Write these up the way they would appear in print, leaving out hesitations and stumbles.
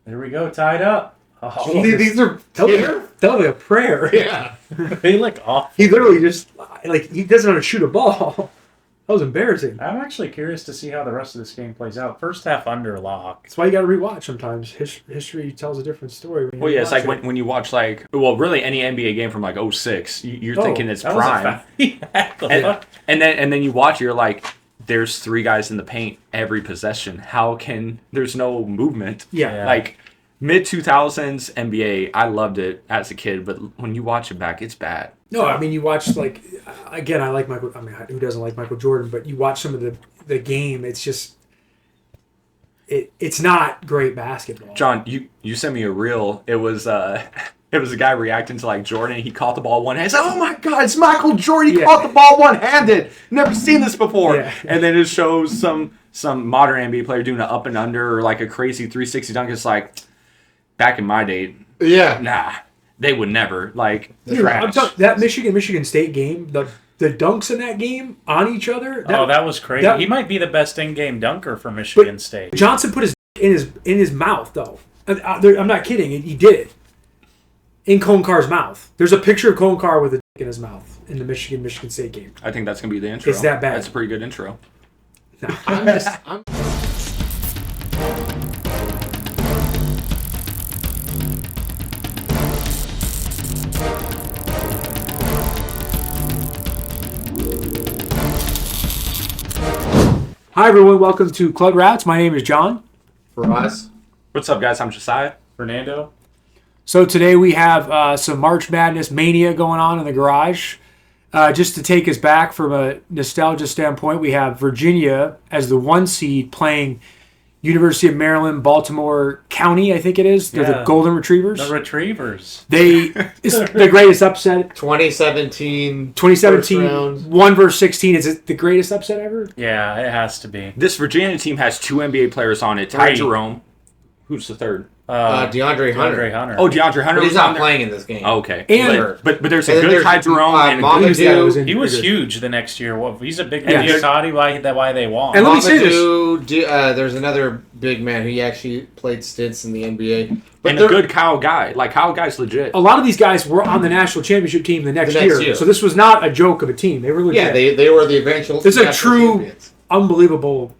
There we go, tied up. Oh, these are that was like a prayer. Yeah. They look awful. He literally just he doesn't know how to shoot a ball. That was embarrassing. I'm actually curious to see how the rest of this game plays out. First half under lock. That's why you got to rewatch sometimes. History tells a different story. Well, yeah, it's like when you watch really any NBA game from 06, you're thinking it's prime. And then you watch, you're like, there's three guys in the paint every possession. How can there's no movement? Yeah. Like mid 2000s NBA, I loved it as a kid, but when you watch it back, it's bad. No, I mean you watch again. I like Michael. I mean, who doesn't like Michael Jordan? But you watch some of the game. It's just it's not great basketball. John, you sent me a reel. It was a guy reacting to Jordan. He caught the ball one hand. He said, "Oh my God, it's Michael Jordan! He caught the ball one handed. Never seen this before." Yeah. And then it shows some modern NBA player doing an up and under or a crazy 360 dunk. It's like back in my day. Yeah. Nah. They would never that Michigan State game. The dunks in that game on each other. That was crazy. He might be the best in-game dunker for Michigan State. Johnson put his in his mouth though. I'm not kidding. He did it in Cone Carr's mouth. There's a picture of Cone Carr with a dick in his mouth in the Michigan State game. I think that's gonna be the intro. It's that bad. That's a pretty good intro. No. Hi everyone, welcome to Club Rats. My name is John. Faraz. What's up, guys? I'm Jesiah. Fernando. So today we have some March Madness mania going on in the garage. Just to take us back from a nostalgia standpoint, we have Virginia as the 1 seed playing University of Maryland, Baltimore County, I think it is. They're the Golden Retrievers. The Retrievers. It's the greatest upset. 2017. 1 versus 16. Is it the greatest upset ever? Yeah, it has to be. This Virginia team has 2 NBA players on it. Ty Jerome. Who's the third? DeAndre Hunter. Oh, DeAndre Hunter. But he's not playing in this game. Oh, okay. And but there's a good Ty Jerome and a good Mamadou. He was huge the next year. Well, he's a big Saudi. Why they won? And let me say this. There's another big man who actually played stints in the NBA. But and a good Kyle Guy. Kyle Guy's legit. A lot of these guys were on the national championship team the next year. So this was not a joke of a team. They were legit. Yeah, they were the eventual. This is a true, champions. Unbelievable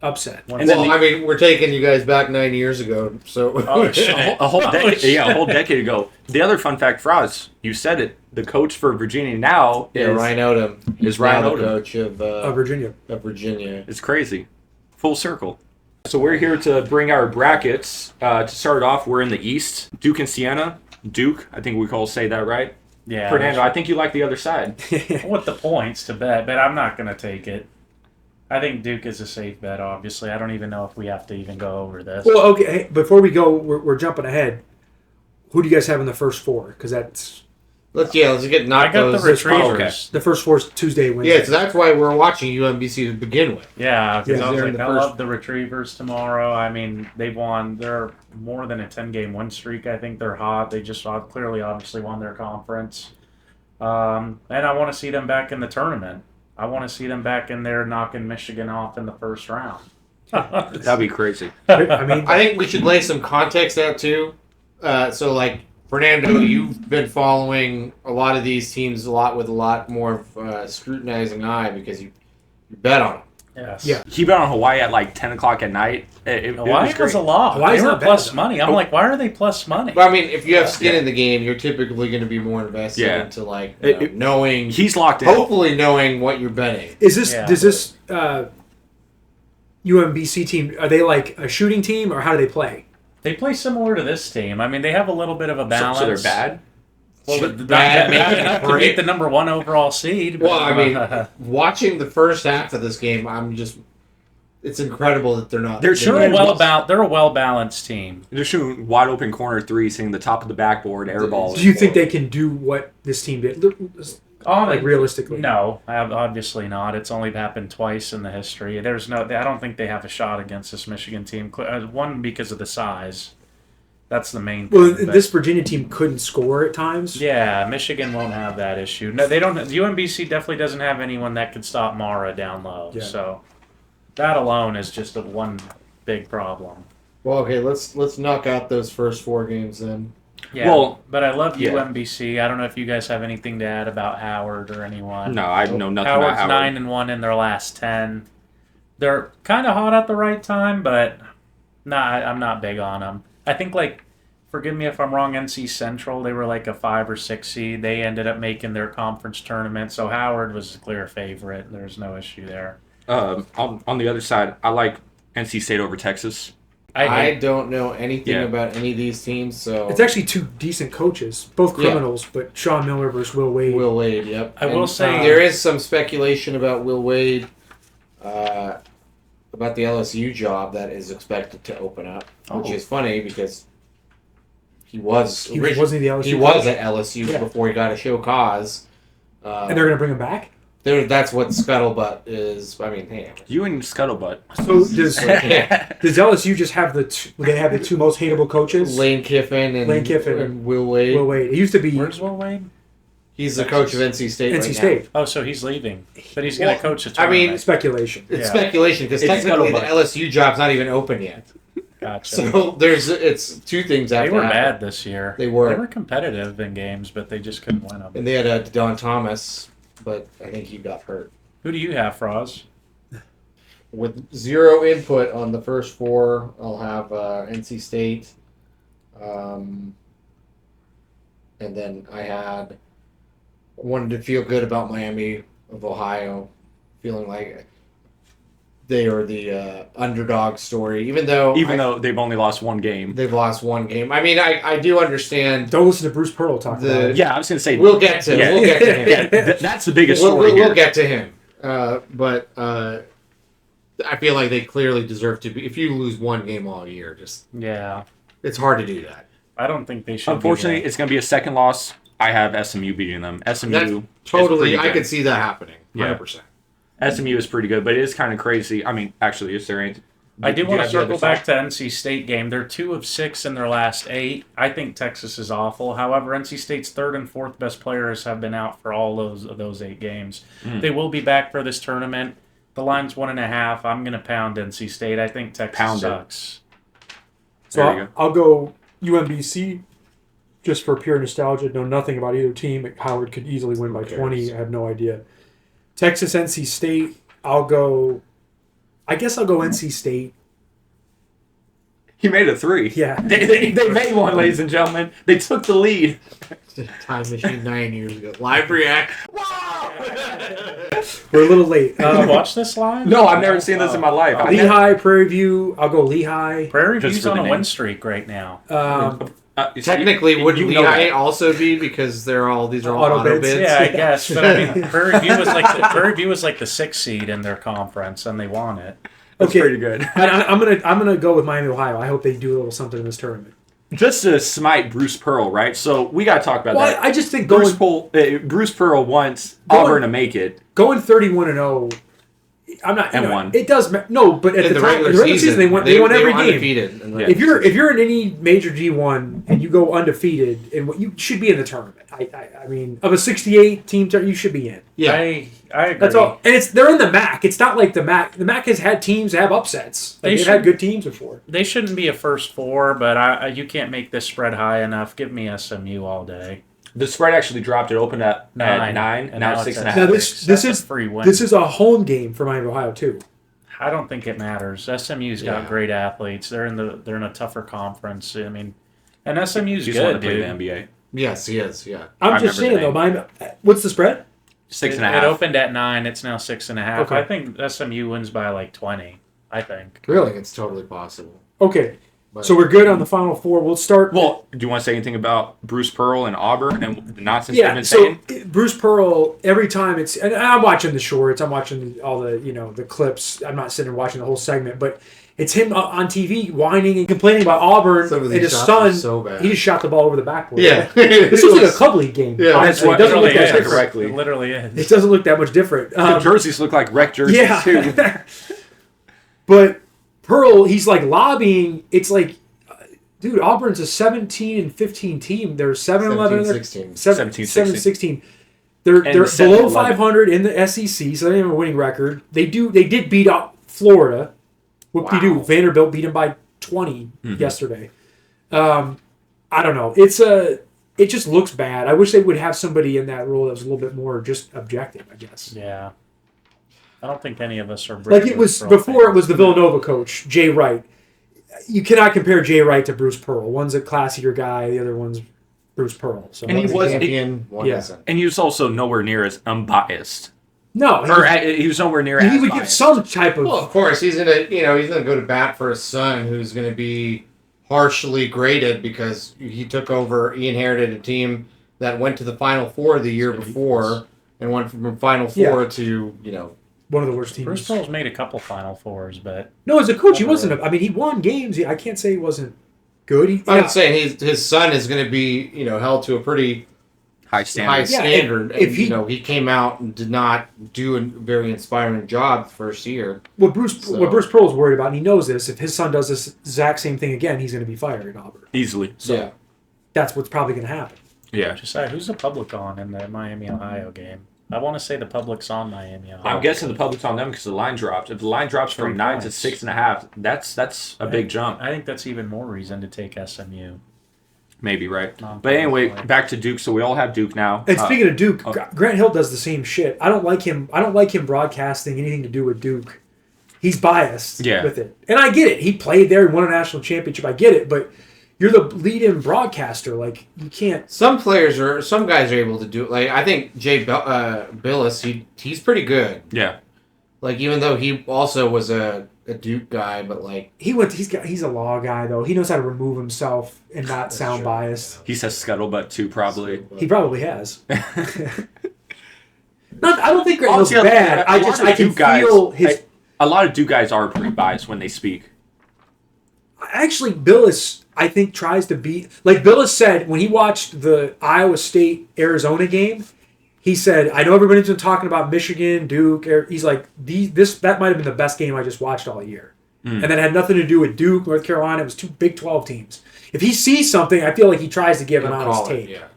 upset. We're taking you guys back 9 years ago, so a whole decade ago. The other fun fact, Faraz, you said it. The coach for Virginia now is Ryan Odom. Is Ryan Odom, the coach of Virginia? Of Virginia. It's crazy, full circle. So we're here to bring our brackets. To start off, we're in the East. Duke and Siena. Duke, I think we can all say that right. Yeah. Fernando, I think you like the other side. I want the points to bet, but I'm not going to take it. I think Duke is a safe bet, obviously. I don't even know if we have to even go over this. Well, okay. Hey, before we go, we're jumping ahead. Who do you guys have in the first 4? Because that's... Let's get knocked. I got the Retrievers. Okay. The first 4 is Tuesday, Wednesday. Yeah, so that's why we're watching UMBC to begin with. Yeah, because I was like, I love the Retrievers tomorrow. I mean, they've won. They're more than a 10-game win streak. I think they're hot. They just clearly, obviously, won their conference. And I want to see them back in the tournament. I want to see them back in there knocking Michigan off in the first round. That'd be crazy. I think we should lay some context out too. Fernando, you've been following a lot of these teams with a lot more scrutinizing eye because you bet on them. Yes. Yeah. He bet on Hawaii at 10 o'clock at night. Hawaii was a lot. They were plus money. I'm like, why are they plus money? But I mean, if you have skin in the game, you're typically going to be more invested into knowing. He's locked in. Hopefully, knowing what you're betting. Does this UMBC team, are they like a shooting team or how do they play? They play similar to this team. I mean, they have a little bit of a balance. So they're bad? Well, bad to beat the number 1 overall seed. Well, I mean, watching the first half of this game, it's incredible that they're not. They're a well-balanced team. They're shooting wide open corner threes, hitting the top of the backboard, air balls. Do you think they can do what this team did? Realistically? No, obviously not. It's only happened twice in the history. I don't think they have a shot against this Michigan team. One, because of the size. That's the main thing. Well, this Virginia team couldn't score at times. Yeah, Michigan won't have that issue. No, they don't. UMBC definitely doesn't have anyone that could stop Mara down low. Yeah. So that alone is just one big problem. Well, okay, let's knock out those first 4 games then. Yeah, Well, but I love yeah. UMBC. I don't know if you guys have anything to add about Howard or anyone. No, I know nothing Howard's about Howard. 9-1 in their last 10. They're kind of hot at the right time, but I'm not big on them. I think, like, forgive me if I'm wrong, NC Central, they were like a 5 or 6 seed. They ended up making their conference tournament, so Howard was a clear favorite. There's no issue there. On the other side, I like NC State over Texas. I don't know anything about any of these teams, so It's actually 2 decent coaches, both criminals, but Sean Miller versus Will Wade. Will Wade, yep. I will say there is some speculation about Will Wade, about the LSU job that is expected to open up, which is funny because he was wasn't the LSU he was at LSU before he got a show cause. And they're going to bring him back? That's what scuttlebutt is. I mean, hey. You and Scuttlebutt. So does LSU just have the 2 most hateable coaches? Lane Kiffin and Will Wade. Will Wade. It used to be. Where's Will Wade? He's the coach of NC State NC right State. now. Oh, so he's leaving. But he's going to coach the tournament. I mean, Speculation. It's speculation because technically the LSU job's not even open yet. Gotcha. So it's 2 things after. They were bad this year. They were. They were competitive in games, but they just couldn't win them. And they had Don Thomas, but I think he got hurt. Who do you have, Faraz? With 0 input on the first 4, I'll have NC State. And then I wanted to feel good about Miami of Ohio, feeling like they are the underdog story, even though they've only lost 1 game. They've lost 1 game. I mean, I do understand. Don't listen to Bruce Pearl talk about it. Yeah, I was going to say. We'll get to him. That's the biggest story here. We'll get to him. But I feel like they clearly deserve to be. If you lose 1 game all year, it's hard to do that. I don't think they should. Unfortunately, it's going to be a second loss. I have SMU beating them. SMU totally. I could see that happening. 100%. SMU is pretty good, but it is kind of crazy. I mean, actually, is there any? I do want to circle back to NC State game. They're 2 of 6 in their last 8. I think Texas is awful. However, NC State's 3rd and 4th best players have been out for all those 8 games. They will be back for this tournament. The line's 1.5. I'm going to pound NC State. I think Texas sucks. So I'll go UMBC just for pure nostalgia. Know nothing about either team. Howard could easily win by 20. I have no idea. Texas, NC State. I guess I'll go NC State. He made a 3. Yeah. They made one, ladies and gentlemen. They took the lead. Time machine 9 years ago. Live react. We're a little late. Did you watch this live? No, I've never seen this in my life. Lehigh, Prairie View. I'll go Lehigh. Prairie View's on a win streak right now. Technically, would Lehigh also be because these are all auto bids? Yeah, I guess. But I mean, Prairie View was like the 6th seed in their conference, and they won it. That's pretty good. I'm gonna go with Miami, Ohio. I hope they do a little something in this tournament. Just to smite Bruce Pearl, right? So we got to talk about that. I just think Bruce Pearl wants Auburn to make it. Going 31-0. I'm not. Won. It does no, but at the regular season, they won every game. Undefeated. If you're in any major D1 and you go undefeated, and you should be in the tournament. I mean, of a 68 team, you should be in. Yeah, I agree. That's all. And they're in the MAC. It's not like the MAC. The MAC has had teams have upsets. They've had good teams before. They shouldn't be a first 4, but you can't make this spread high enough. Give me SMU all day. The spread actually dropped. It opened at 9, and now it's 6.5. Now this is free win. This is a home game for Miami, Ohio too. I don't think it matters. SMU's got great athletes. They're in a tougher conference. I mean, and SMU's good, to play the NBA. Yes, he is. Yeah. I'm just saying though. What's the spread? 6.5. It opened at 9. It's now 6.5. Okay. I think SMU wins by like 20. I think. Really, it's totally possible. Okay. So we're good on the Final 4. We'll start. Well, do you want to say anything about Bruce Pearl and Auburn and the nonsense they've been saying? So Bruce Pearl, every time and I'm watching the shorts, I'm watching all the the clips. I'm not sitting and watching the whole segment, but it's him on TV whining and complaining about Auburn and his son. So bad. He just shot the ball over the backboard. Yeah, this looks like a club league game. Yeah, honestly. It doesn't look that different. correctly. It literally is. It doesn't look that much different. The jerseys look like rec jerseys too. But Pearl, he's like lobbying. It's like. Dude, Auburn's a 17-15 team. They're 7-11. 17-16. They're below 500 in the SEC, so they have a winning record. They did beat up Florida. What do? Vanderbilt beat them by 20 yesterday. I don't know. It just looks bad. I wish they would have somebody in that role that was a little bit more just objective, I guess. Yeah. I don't think any of us are like it was before. It was the Villanova coach, Jay Wright. You cannot compare Jay Wright to Bruce Pearl. One's a classier guy, the other one's Bruce Pearl. So and he was champion. And he was also nowhere near as unbiased. No, he was nowhere near. He would give some type of. Well, of course, he's gonna go to bat for his son, who's gonna be harshly graded because he took over. He inherited a team that went to the Final Four the year before and went from Final Four to one of the worst teams. Bruce Pearl's made a couple Final Fours, but no, as a coach, he wasn't. I mean, he won games. I can't say he wasn't good. I'm saying his son is going to be held to a pretty high standard. If he came out and did not do a very inspiring job the first year. What Bruce Pearl's worried about, and he knows this, if his son does this exact same thing again, he's going to be fired at Auburn. Easily. So that's what's probably going to happen. Yeah. Jesiah, who's the public on in the Miami Ohio game? I want to say the public's on Miami Ohio. I'm guessing the public's on them because the line dropped. If the line drops from 9 to 6.5, that's a big jump. I think that's even more reason to take SMU. Maybe, right? But anyway, back to Duke. So we all have Duke now. And speaking of Duke, Grant Hill does the same shit. I don't like him broadcasting anything to do with Duke. He's biased with it. And I get it. He played there, he won a national championship. I get it, but you're the lead-in broadcaster. Like, you can't. Some guys are able to do it. Like, I think Jay Billis, he's pretty good. Yeah. Like, even though he also was a Duke guy, but like he's a law guy though. He knows how to remove himself and not sound biased. He says scuttlebutt too, probably. He probably has. I don't think Grant Hill's bad. I can feel his. A lot of Duke guys are pretty biased when they speak. Actually, Billis, I think, tries to be like Billis said when he watched the Iowa State-Arizona game. He said, "I know everybody's been talking about Michigan, Duke." He's like, that might have been the best game I just watched all year, and that had nothing to do with Duke, North Carolina. It was two Big 12 teams. If he sees something, I feel like he tries to give an honest take. Yeah.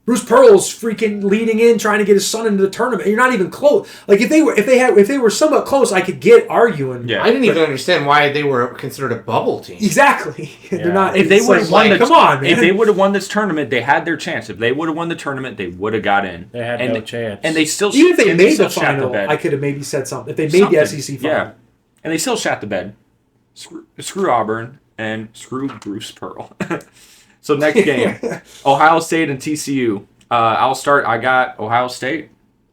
Bruce Pearl's freaking leading in, trying to get his son into the tournament. You're not even close. Like if they were somewhat close, I could get arguing. Yeah. I didn't even understand why they were considered a bubble team. Exactly. Yeah. They're not. If they would have won, come on, man. If they would have won this tournament, they had their chance. If they would have won the tournament, they would have got in. They had no chance. And they still even if they made the final, I could have maybe said something. If they made the SEC final, and they still shat the bed. Screw Auburn and screw Bruce Pearl. So next game, Ohio State and TCU. I'll start. I got Ohio State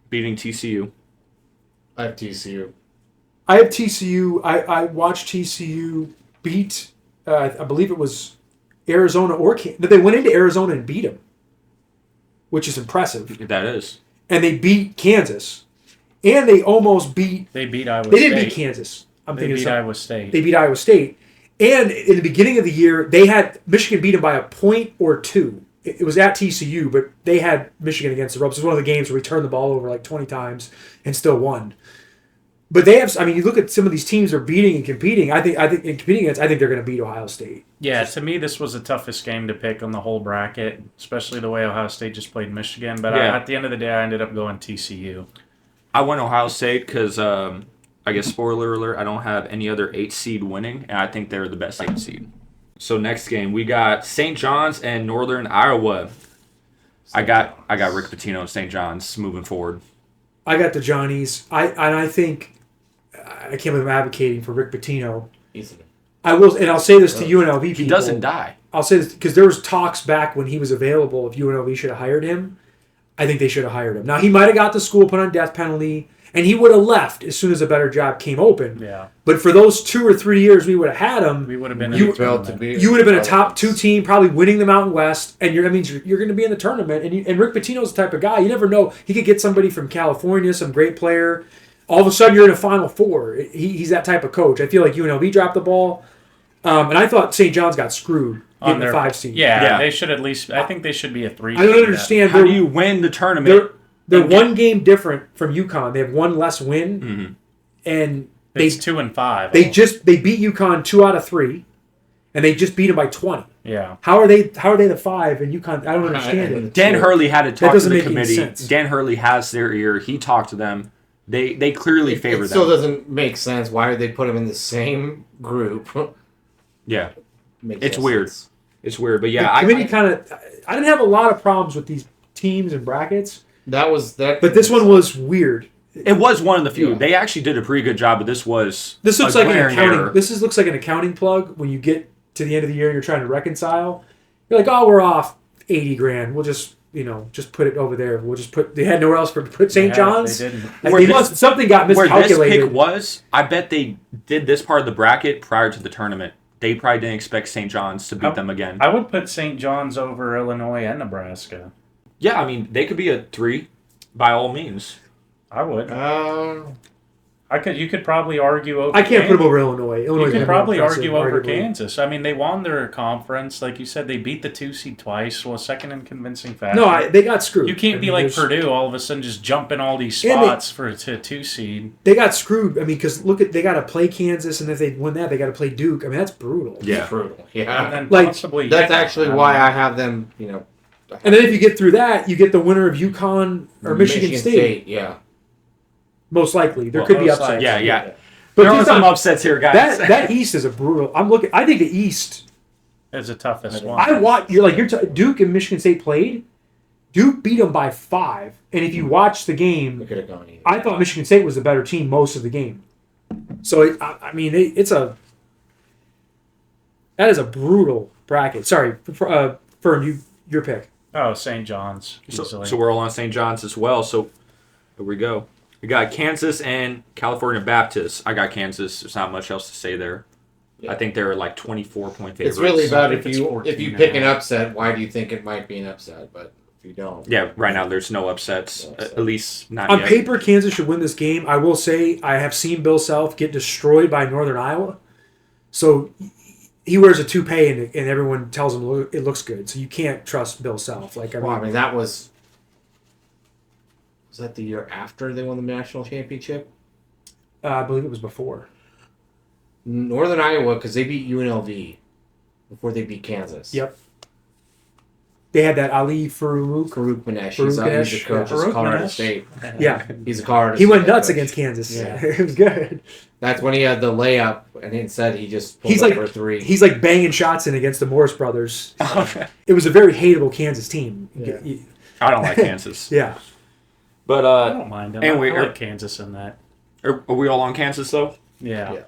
beating TCU. I have TCU. I watched TCU beat, I believe it was Arizona or Kansas. They went into Arizona and beat them, which is impressive. That is. And they beat Kansas. And they almost beat... They beat Iowa State. They didn't beat Kansas. They beat Iowa State. They beat Iowa State. And in the beginning of the year, they had Michigan beat them by a point or two. It was at TCU, but they had Michigan against the ropes. It was one of the games where we turned the ball over like 20 times and still won. But they have. I mean, you look at some of these teams they're beating and competing. I think they're going to beat Ohio State. Yeah, to me, this was the toughest game to pick on the whole bracket, especially the way Ohio State just played Michigan. But at the end of the day, I ended up going TCU. I went Ohio State because I guess spoiler alert, I don't have any other 8 seed winning, and I think they're the best 8 seed. So next game, we got St. John's and Northern Iowa. I got Rick Pitino and St. John's moving forward. I got the Johnnies. I think I can't believe I'm advocating for Rick Pitino. I will, and I'll say this to UNLV people. He doesn't die. I'll say this because there was talks back when he was available if UNLV should have hired him. I think they should have hired him. Now he might have got the school put on death penalty. And he would have left as soon as a better job came open. Yeah. But for those 2 or 3 years we would have had him, we would have been. You would have been a top 2 team, probably winning the Mountain West, and that means you're going to be in the tournament. And Rick Pitino's the type of guy you never know. He could get somebody from California, some great player. All of a sudden you're in a Final Four. He's that type of coach. I feel like UNLV dropped the ball, and I thought St. John's got screwed on the 5 seed. Yeah, they should at least. I think they should be a 3. I don't understand. How do you win the tournament? They're one game different from UConn. They have one less win, and it's 2 and 5. They beat UConn 2 out of 3, and they just beat them by 20. Yeah. How are they the 5 and UConn? I don't understand it. Dan Hurley had to talk to the committee. Sense. Dan Hurley has their ear. He talked to them. They clearly favor them. It still doesn't make sense. Why did they put them in the same group? Yeah, makes it's no weird. sense. It's weird, but yeah, The committee kind of. I didn't have a lot of problems with these teams and brackets, That was that. but this one was weird. it was one of the few. Yeah. They actually did a pretty good job, but this was This looks a like an glaring accounting. error. Looks like an accounting plug when you get to the end of the year and you're trying to reconcile. You're like, oh, we're off $80,000. We'll just just put it over there. We'll just put. They had nowhere else for put St. John's. They didn't. Like, Where they this- must, something got Where this miscalculated. pick was, I bet they did this part of the bracket prior to the tournament. They probably didn't expect St. John's to beat them again. I would put St. John's over Illinois and Nebraska. Yeah, I mean, they could be a 3 by all means. I would. Uh, You could probably argue over. I can't put Kansas. them over Illinois. Illinois You could probably impressive, argue over arguably. Kansas. I mean, they won their conference, like you said. They beat the 2 seed twice, well, second in convincing fashion. No, they got screwed. You can't I be mean, like there's- Purdue all of a sudden just jumping all these And spots for a 2 seed. They got screwed. I mean, because they got to play Kansas, and if they win that, they got to play Duke. I mean, that's brutal. Yeah. brutal. Yeah. And then Like, possibly That's UConn. actually I why mean, I have them. And then if you get through that, you get the winner of UConn or Michigan State. Yeah. Most likely, there well, could be most upsets. likely, Yeah. But There are just some on- upsets here, guys. that East is a brutal. I think the East. It's the toughest one. I watch. Duke and Michigan State played. Duke beat them by 5, and if you watch the We game, could have gone either. I thought Michigan State was the better team most of the game. So that is a brutal bracket. Sorry, Fern, your pick. Oh, St. John's. Easily. So we're all on St. John's as well. So here we go. We got Kansas and California Baptist. I got Kansas. There's not much else to say there. Yeah. I think they're like 24-point favorites. It's really about I if think it's you 14 pick now. an upset, why do you think it might be an upset? But if you don't, Yeah, right now there's no upsets. No upset. At least not On yet. paper, Kansas should win this game. I will say I have seen Bill Self get destroyed by Northern Iowa. So he wears a toupee and everyone tells him it looks good. So you can't trust Bill Self. that was that the year after they won the national championship? I believe it was before. Northern Iowa, because they beat UNLV before they beat Kansas. Yep. They had that Ali Farouk. Farouk Manesh. Farouk He's Manesh, a coach yeah. at Farouk Colorado Manesh. State. Yeah. He's a Colorado He went State nuts coach. against Kansas. Yeah. It was good. That's when he had the layup, and instead he just pulled He's up like for a 3. He's like banging shots in against the Morris brothers. It was a very hateable Kansas team. Yeah. I don't like Kansas. Yeah. But I don't mind them. anyway, I like Kansas in that. are we all on Kansas though? Yeah. Yeah.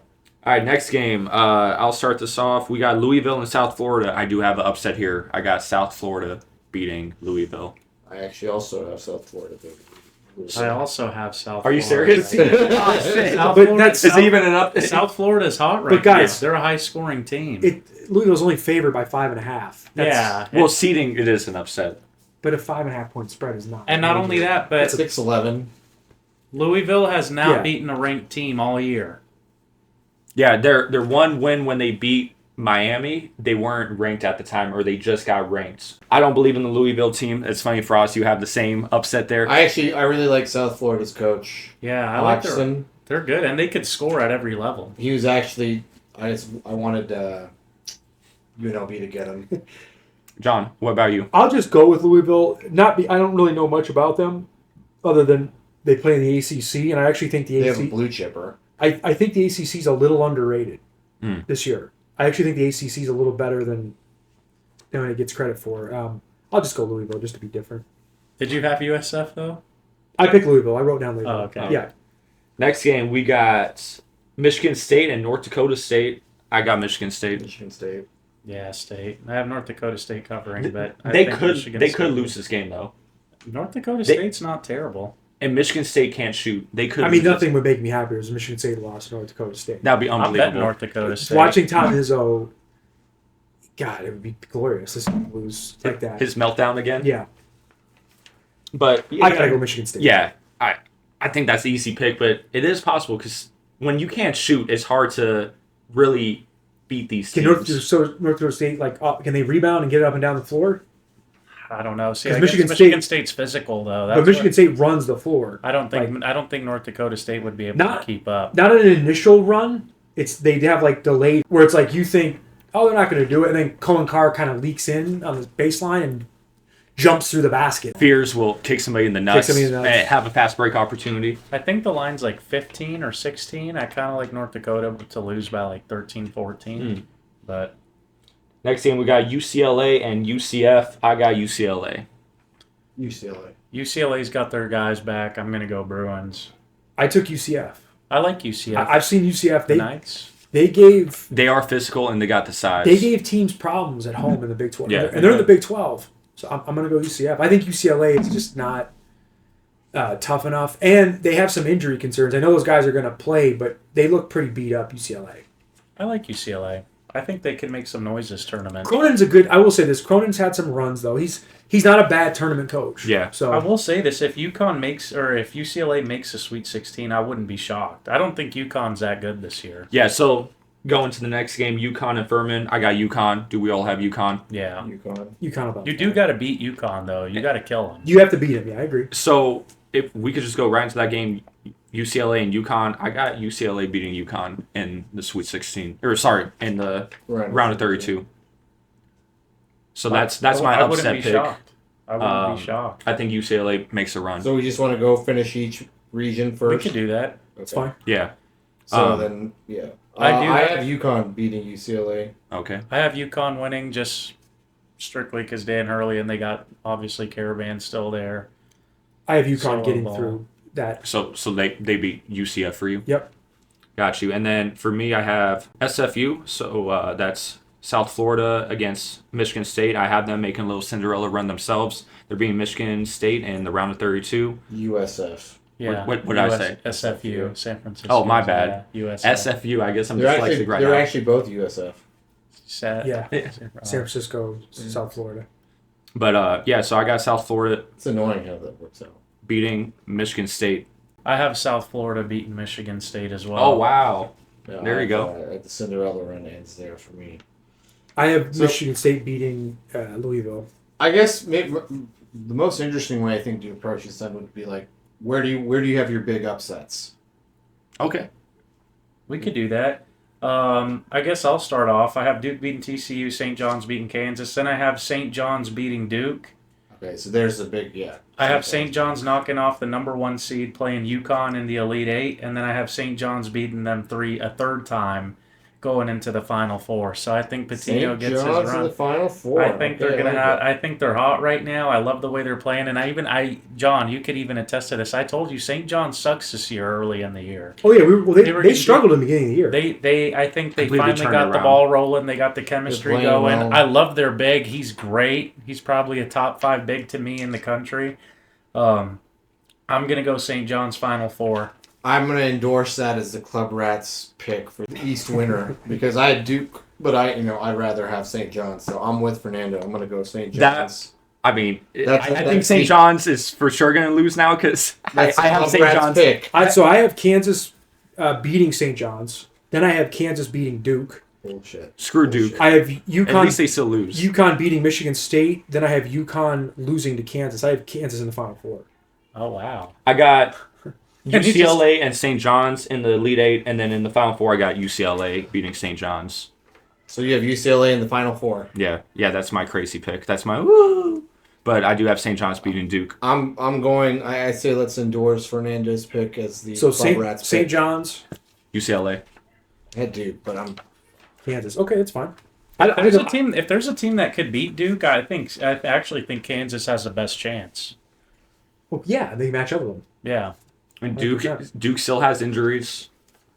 All right, next game. I'll start this off. We got Louisville and South Florida. I do have an upset here. I got South Florida beating Louisville. I actually also have South Florida. I also have South Are you Florida. serious? Oh, shit. South But Florida, that's- Is it even an up? South Florida's hot right But guys- now. They're a high-scoring team. Louisville's only favored by 5.5. yeah. Well, seeding it is an upset. But a 5.5 point spread is not. And not only that, but 6-11. Louisville has now Yeah. beaten a ranked team all year. Yeah, their one win when they beat Miami, they weren't ranked at the time, or they just got ranked. I don't believe in the Louisville team. It's funny, Frost, you have the same upset there. I really like South Florida's coach. Yeah, I like their, Hodgson. they're good, and they could score at every level. He was actually I wanted UNLV to get him. John, what about you? I'll just go with Louisville. I don't really know much about them, other than they play in the ACC, and I actually think They the have a ACC. blue chipper. I think the ACC is a little underrated Hmm. this year. I actually think the ACC is a little better than it gets credit for. I'll just go Louisville just to be different. Did you have USF though? I picked Louisville. I wrote down Louisville. Oh, okay. Yeah. Next game, we got Michigan State and North Dakota State. I got Michigan State. Michigan State. Yeah, State. I have North Dakota State covering, but I They think could Michigan they State could will. lose this game though. North Dakota They- State's not terrible. And Michigan State can't shoot. They could. I mean, lose this. nothing would make me happier as Michigan State lost to North Dakota State. That'd be I bet unbelievable. North Dakota State. Watching Tom Izzo, God, it would be glorious to see him lose like that. His meltdown again. Yeah, But I gotta go Michigan State. Yeah, I think that's the easy pick, but it is possible because when you can't shoot, it's hard to really beat these Can teams. North Dakota State can they rebound and get it up and down the floor? I don't know. See, 'Cause I guess Michigan Michigan State- State's physical though. But Michigan State runs the floor. I don't think North Dakota State would be able Not- to keep up. Not an initial run. They have like delayed where it's like you think, oh, they're not going to do it, and then Cohen Carr kind of leaks in on the baseline and jumps through the basket. Fears will kick somebody in the nuts, somebody in the nuts. and have a fast break opportunity. I think the line's like 15 or 16. I kind of like North Dakota to lose by like 13, 14. But Next game, we got UCLA and UCF. I got UCLA. UCLA. UCLA's got their guys back. I'm gonna go Bruins. I took UCF. I like UCF. I've seen UCF. The Knights. They are physical and they got the size. They gave teams problems at home in the Big 12. Yeah. And they're in the Big 12. So I'm going to go UCF. I think UCLA is just not tough enough. And they have some injury concerns. I know those guys are going to play, but they look pretty beat up, UCLA. I like UCLA. I think they can make some noise this tournament. Cronin's a good. I will say this. Cronin's had some runs though. He's not a bad tournament coach. Yeah. So I will say this: if UConn makes or if UCLA makes a Sweet 16, I wouldn't be shocked. I don't think UConn's that good this year. Yeah. So going to the next game, UConn and Furman. I got UConn. Do we all have UConn? Yeah. UConn about You do got to beat UConn though. You got to kill them. You have to beat him. Yeah, I agree. So if we could just go right into that game, UCLA and UConn. I got UCLA beating UConn in the Sweet 16. Or sorry, in the round of 32. So that's my I wouldn't upset be pick. shocked. I wouldn't be shocked. I think UCLA makes a run. So we just want to go finish each region We first. could do that. It's fine. Yeah. So then, yeah. I do I have- have UConn beating UCLA. Okay. I have UConn winning just strictly because Dan Hurley and they got obviously Caravan still there. I have UConn Solo getting ball. through that. So they beat UCF for you. Yep. Got you. And then for me, I have SFU. So that's South Florida against Michigan State. I have them making a little Cinderella run themselves. They're beating Michigan State in the round of 32. USF. Yeah. What did I say? SFU, San Francisco. Oh, my bad. Yeah, USF. SFU. I guess I'm They're dyslexic right they're now. actually both USF. Yeah. Yeah. San Francisco, South Florida. But yeah, so I got South Florida It's annoying how that works out. beating Michigan State. I have South Florida beating Michigan State as well. Oh, wow. Yeah, There you go. The Cinderella run ends there for me. I have So- Michigan State beating Louisville. I guess maybe the most interesting way I think to approach this then would be like, where do you have your big upsets? Okay. We could do that. I guess I'll start off. I have Duke beating TCU, St. John's beating Kansas. Then I have St. John's beating Duke. Okay, so there's the big I have St. John's knocking off the number 1 seed, playing UConn in the Elite Eight, and then I have St. John's beating them a third time, going into the Final Four. So I think Patino St. gets John's his in run. the Final Four. I think they're Okay, gonna I like have. that. I think they're hot right now. I love the way they're playing, and John, you could even attest to this. I told you St. John sucks this year early in the year. Oh yeah, They were they getting struggled in the beginning of the year. I think they Completely finally turned got it the around. ball rolling. They got the chemistry playing going. well. I love their big. He's great. He's probably a top 5 big to me in the country. I'm gonna go St. John's Final Four. I'm going to endorse that as the Club Rats pick for the East winner because I had Duke, but I'd rather have St. John's. So I'm with Fernando. I'm going to go St. John's. I mean, That's- I think that's St. the- John's is for sure going to lose now because I That's the have Club St. Rats John's. pick. So I have Kansas beating St. John's. Then I have Kansas beating Duke. Bullshit. Screw Duke. I have At UConn. least they still lose. UConn beating Michigan State. Then I have UConn losing to Kansas. I have Kansas in the Final Four. Oh wow! I got And you UCLA and St. John's in the Elite Eight, and then in the Final Four, I got UCLA beating St. John's. So you have UCLA in the Final Four. Yeah, that's my crazy pick. That's my woo. But I do have St. John's beating Duke. I'm going. I say let's endorse Fernando's pick as the So Club Rats St. pick. John's, UCLA. I had Duke, but I'm. Kansas. Okay, that's fine. If there's a team that could beat Duke, I actually think Kansas has the best chance. Well, yeah, they match up with them. Yeah. And 100%. Duke still has injuries.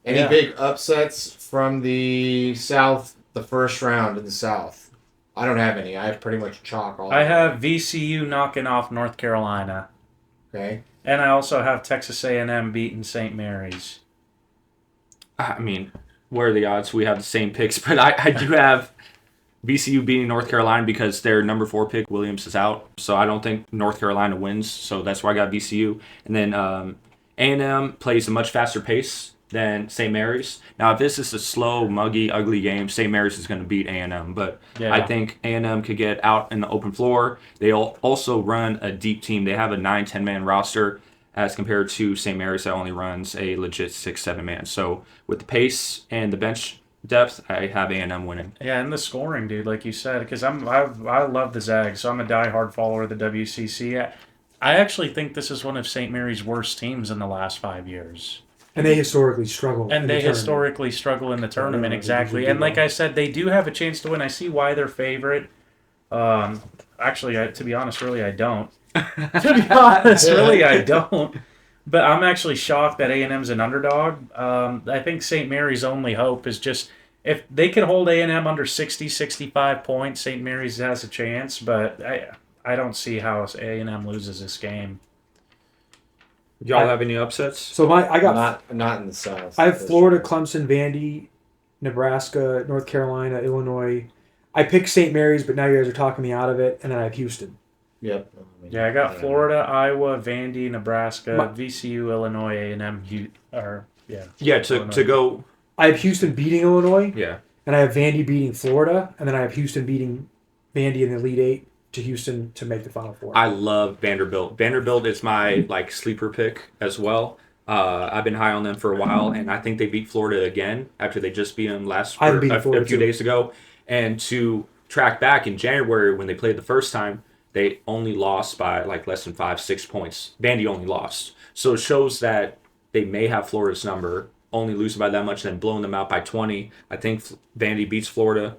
Any Yeah. big upsets from the South, the first round in the South? I don't have any. I have pretty much chalk all. I have VCU knocking off North Carolina, Okay. and I also have Texas A&M beating St. Mary's. I mean, what are the odds we have the same picks? But I do have VCU beating North Carolina because their number 4 pick, Williams, is out. So I don't think North Carolina wins. So that's why I got VCU. And then A&M plays a much faster pace than St. Mary's. Now, if this is a slow, muggy, ugly game, St. Mary's is going to beat A&M. But Yeah. I think A&M could get out in the open floor. They'll also run a deep team. They have a 9-10 man roster as compared to St. Mary's that only runs a legit 6-7 man. So with the pace and the bench depth, I have A&M winning. Yeah, and the scoring, dude, like you said, because I love the Zags, so I'm a diehard follower of the WCC. I actually think this is one of St. Mary's worst teams in the last 5 years. And they historically struggle. And in they the tournament. historically struggle in the tournament, they exactly. usually And do like well. I said, they do have a chance to win. I see why they're favorite. Actually, to be honest, really, I don't. To be honest, really, I don't. But I'm actually shocked that A&M's an underdog. I think St. Mary's only hope is just if they can hold A&M under 60, 65 points, St. Mary's has a chance. But I don't see how A&M loses this game. Y'all have any upsets? So I got not in the South. I have Florida, Clemson, Vandy, Nebraska, North Carolina, Illinois. I picked St. Mary's, but now you guys are talking me out of it, and then I have Houston. Yep. Yeah, I got Florida, Iowa, Vandy, Nebraska, VCU, Illinois, A&M, To go. I have Houston beating Illinois. Yeah. And I have Vandy beating Florida, and then I have Houston beating Vandy in the Elite Eight to Houston to make the Final Four. I love Vanderbilt. Vanderbilt is my sleeper pick as well. I've been high on them for a while, and I think they beat Florida again after they just beat them a few days ago. And to track back in January when they played the first time, they only lost by less than 5-6 points. Vandy only lost, so it shows that they may have Florida's number, only losing by that much, then blowing them out by 20. I think Vandy beats Florida.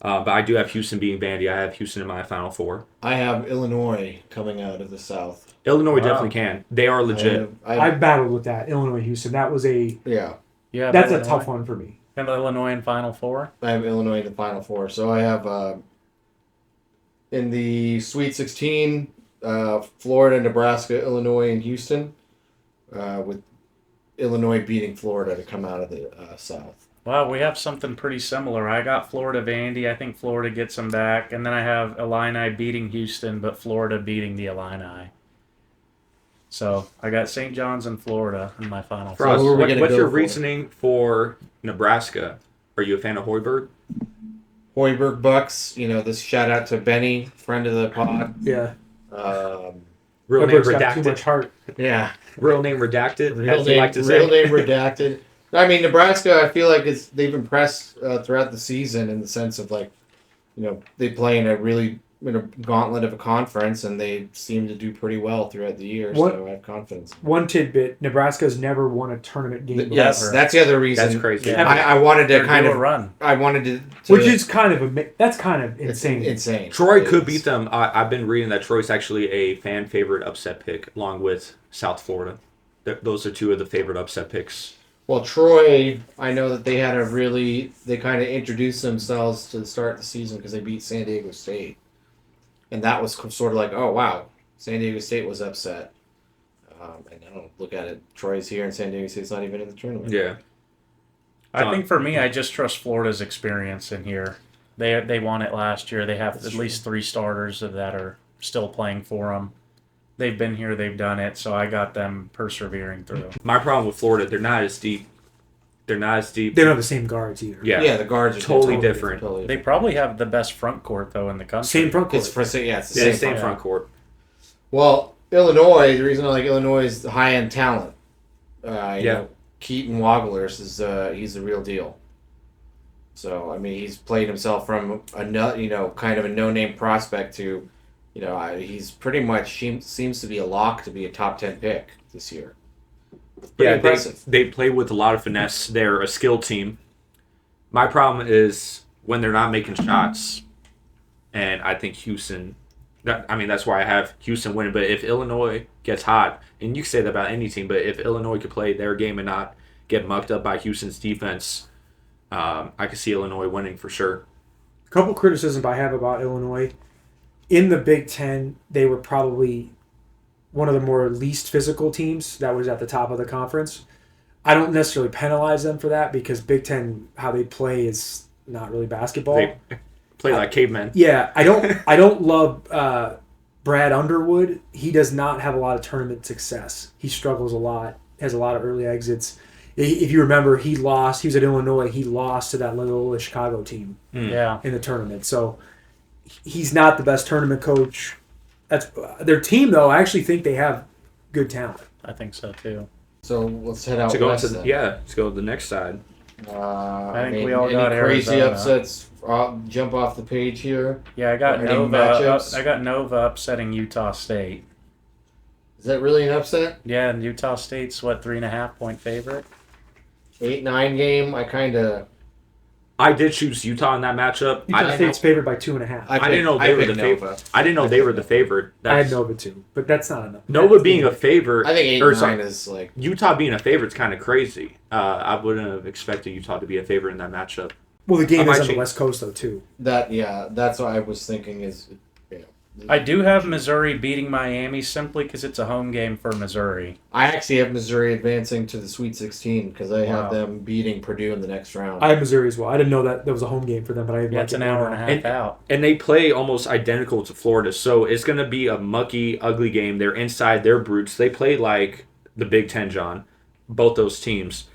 But I do have Houston beating Vandy. I have Houston in my Final Four. I have Illinois coming out of the South. Illinois definitely can. They are legit. I battled with that. Illinois, Houston. That was yeah. That's a tough one for me. And Illinois in Final Four? I have Illinois in the Final Four. So I have in the Sweet 16, Florida, Nebraska, Illinois, and Houston, with Illinois beating Florida to come out of the South. Wow, we have something pretty similar. I got Florida, Vandy. I think Florida gets them back. And then I have Illini beating Houston, but Florida beating the Illini. So I got St. John's and Florida in my Final Four. Frost, what's your for? reasoning for Nebraska? Are you a fan of Hoiberg? Hoiberg Bucks, this shout out to Benny, friend of the pod. Yeah. Real name got too much redacted. heart. Yeah. Real name redacted. Real name redacted. I mean, Nebraska, I feel like they've impressed throughout the season in the sense of they play in a gauntlet of a conference, and they seem to do pretty well throughout the year. So I have confidence. One tidbit: Nebraska's never won a tournament game. Yes, that's the other reason. That's crazy. Yeah. I wanted to kind of run. I wanted to which is kind of that's kind of insane. Insane. Troy could beat them. I've been reading that Troy's actually a fan favorite upset pick, along with South Florida. Those are two of the favorite upset picks. Well, Troy, I know that they kind of introduced themselves to the start of the season because they beat San Diego State. And that was sort of like, oh, wow, San Diego State was upset. And I don't look at it. Troy's here and San Diego State's not even in the tournament. Yeah. I think for me, I just trust Florida's experience in here. They won it last year. They have at least 3 starters that are still playing for them. They've been here, they've done it, so I got them persevering through. My problem with Florida, they're not as deep. They don't have the same guards either. Yeah, the guards are totally different. They probably have the best front court, though, in the country. Same front court. It's the same front court. Well, Illinois, the reason I like Illinois is the high-end talent. Keaton Wogglers he's the real deal. So, I mean, he's played himself from kind of a no-name prospect to, he's pretty much seems to be a lock to be a top 10 pick this year. Pretty impressive. They play with a lot of finesse. They're a skilled team. My problem is when they're not making shots, and I think Houston. That's why I have Houston winning. But if Illinois gets hot, and you can say that about any team, but if Illinois could play their game and not get mucked up by Houston's defense, I could see Illinois winning for sure. A couple criticisms I have about Illinois. In the Big Ten, they were probably one of the more least physical teams that was at the top of the conference. I don't necessarily penalize them for that because Big Ten, how they play is not really basketball. They play like cavemen. Yeah, I don't love Brad Underwood. He does not have a lot of tournament success. He struggles a lot, has a lot of early exits. If you remember, he was at Illinois. He lost to that little Chicago team in the tournament. So he's not the best tournament coach. That's their team, though. I actually think they have good talent. I think so, too. So let's head out west. Let's go to the next side. I think we all got crazy Arizona. upsets jump off the page here. Yeah, I got Any Nova. matchups? I got Nova upsetting Utah State. Is that really an upset? Yeah, and Utah State's 3.5-point favorite. 8-9 game. I did choose Utah in that matchup. Utah State's favored by 2.5. I didn't know they were the favorite. I didn't know they were the favorite. I had Nova too, but that's not enough. Nova being a favorite. I think 8-9 is like Utah being a favorite is kind of crazy. I wouldn't have expected Utah to be a favorite in that matchup. Well, the game is on the West Coast though too. that. Yeah, that's what I was thinking. Is I do have Missouri beating Miami simply because it's a home game for Missouri. I actually have Missouri advancing to the Sweet 16 because I have Wow. them beating Purdue in the next round. I have Missouri as well. I didn't know that was a home game for them, but I have It's an hour and a half out. And they play almost identical to Florida, so it's going to be a mucky, ugly game. They're inside, they're brutes. They play like the Big Ten, John, both those teams.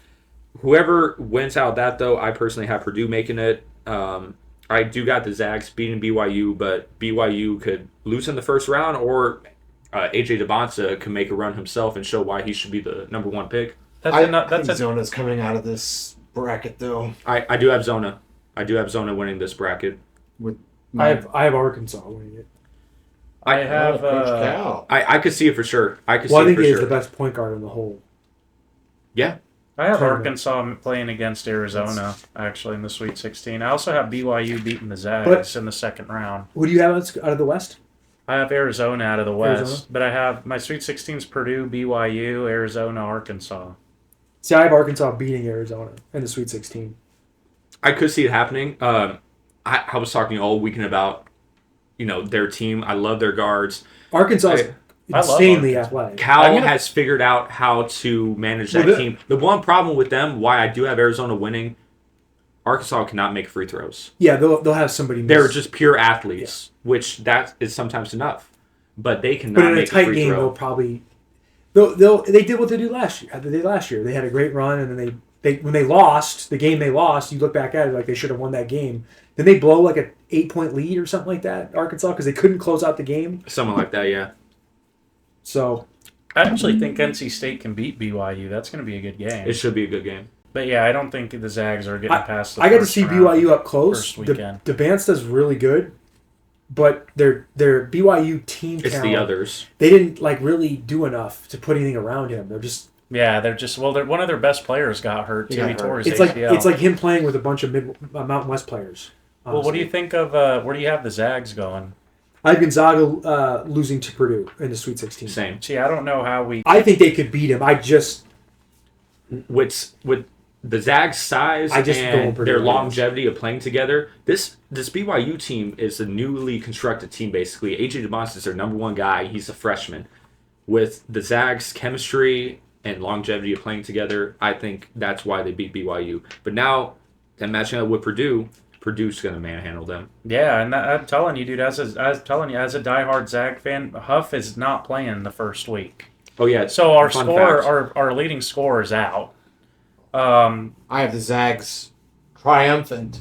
Whoever wins out of that, though, I personally have Purdue making it. I do got the Zags beating BYU, but BYU could lose in the first round, or AJ DeBonsa can make a run himself and show why he should be the number one pick. That's I that's think Zona's coming out of this bracket though. I do have Zona. I do have Zona winning this bracket. I have Arkansas winning it. I have Coach Cal. I could see it for sure. I think for he is sure. the best point guard in the whole. Yeah. I have tournament. Arkansas playing against Arizona actually in the Sweet 16. I also have BYU beating the Zags in the second round. Who do you have out of the West? I have Arizona out of the West, Arizona? but I have my Sweet 16's Purdue, BYU, Arizona, Arkansas. See, I have Arkansas beating Arizona in the Sweet 16. I could see it happening. I was talking all weekend about, their team. I love their guards. Arkansas is I love insanely Arkansas. athletic. Cal has figured out how to manage that team. The one problem with them, why I do have Arizona winning, Arkansas cannot make free throws. Yeah, they'll have somebody. They're just pure athletes, which that is sometimes enough. But they cannot But in a make tight free game, throw. they'll probably. They did what they did last year. They had a great run, and then they when they lost the game, you look back at it like they should have won that game. Then they blow like an 8-point lead or something like that, Arkansas, because they couldn't close out the game. Something like that, yeah. So I actually think NC State can beat BYU. That's going to be a good game. It should be a good game. But yeah, I don't think the Zags are getting past the I got to first see round, BYU up close. first weekend. The Bansta's really good, but their BYU team It's talent, the others. they didn't really do enough to put anything around him. They're just one of their best players got hurt too. He got He tore hurt. his it's ACL. like him playing with a bunch of Mountain West players. Well, what do you think of where do you have the Zags going? I have Gonzaga losing to Purdue in the Sweet 16. Same. See, I don't know how we. I think they could beat him. With the Zags' size I just go and Purdue their wins. longevity of playing together, this BYU team is a newly constructed team, basically. AJ DeBonsa is their number one guy. He's a freshman. With the Zags' chemistry and longevity of playing together, I think that's why they beat BYU. But now, and matching up with Purdue's going to manhandle them. Yeah, and I'm telling you, dude, as a diehard Zag fan, Huff is not playing the first week. Oh, yeah. So our fun scorer, fact. our leading scorer is out. I have the Zags triumphant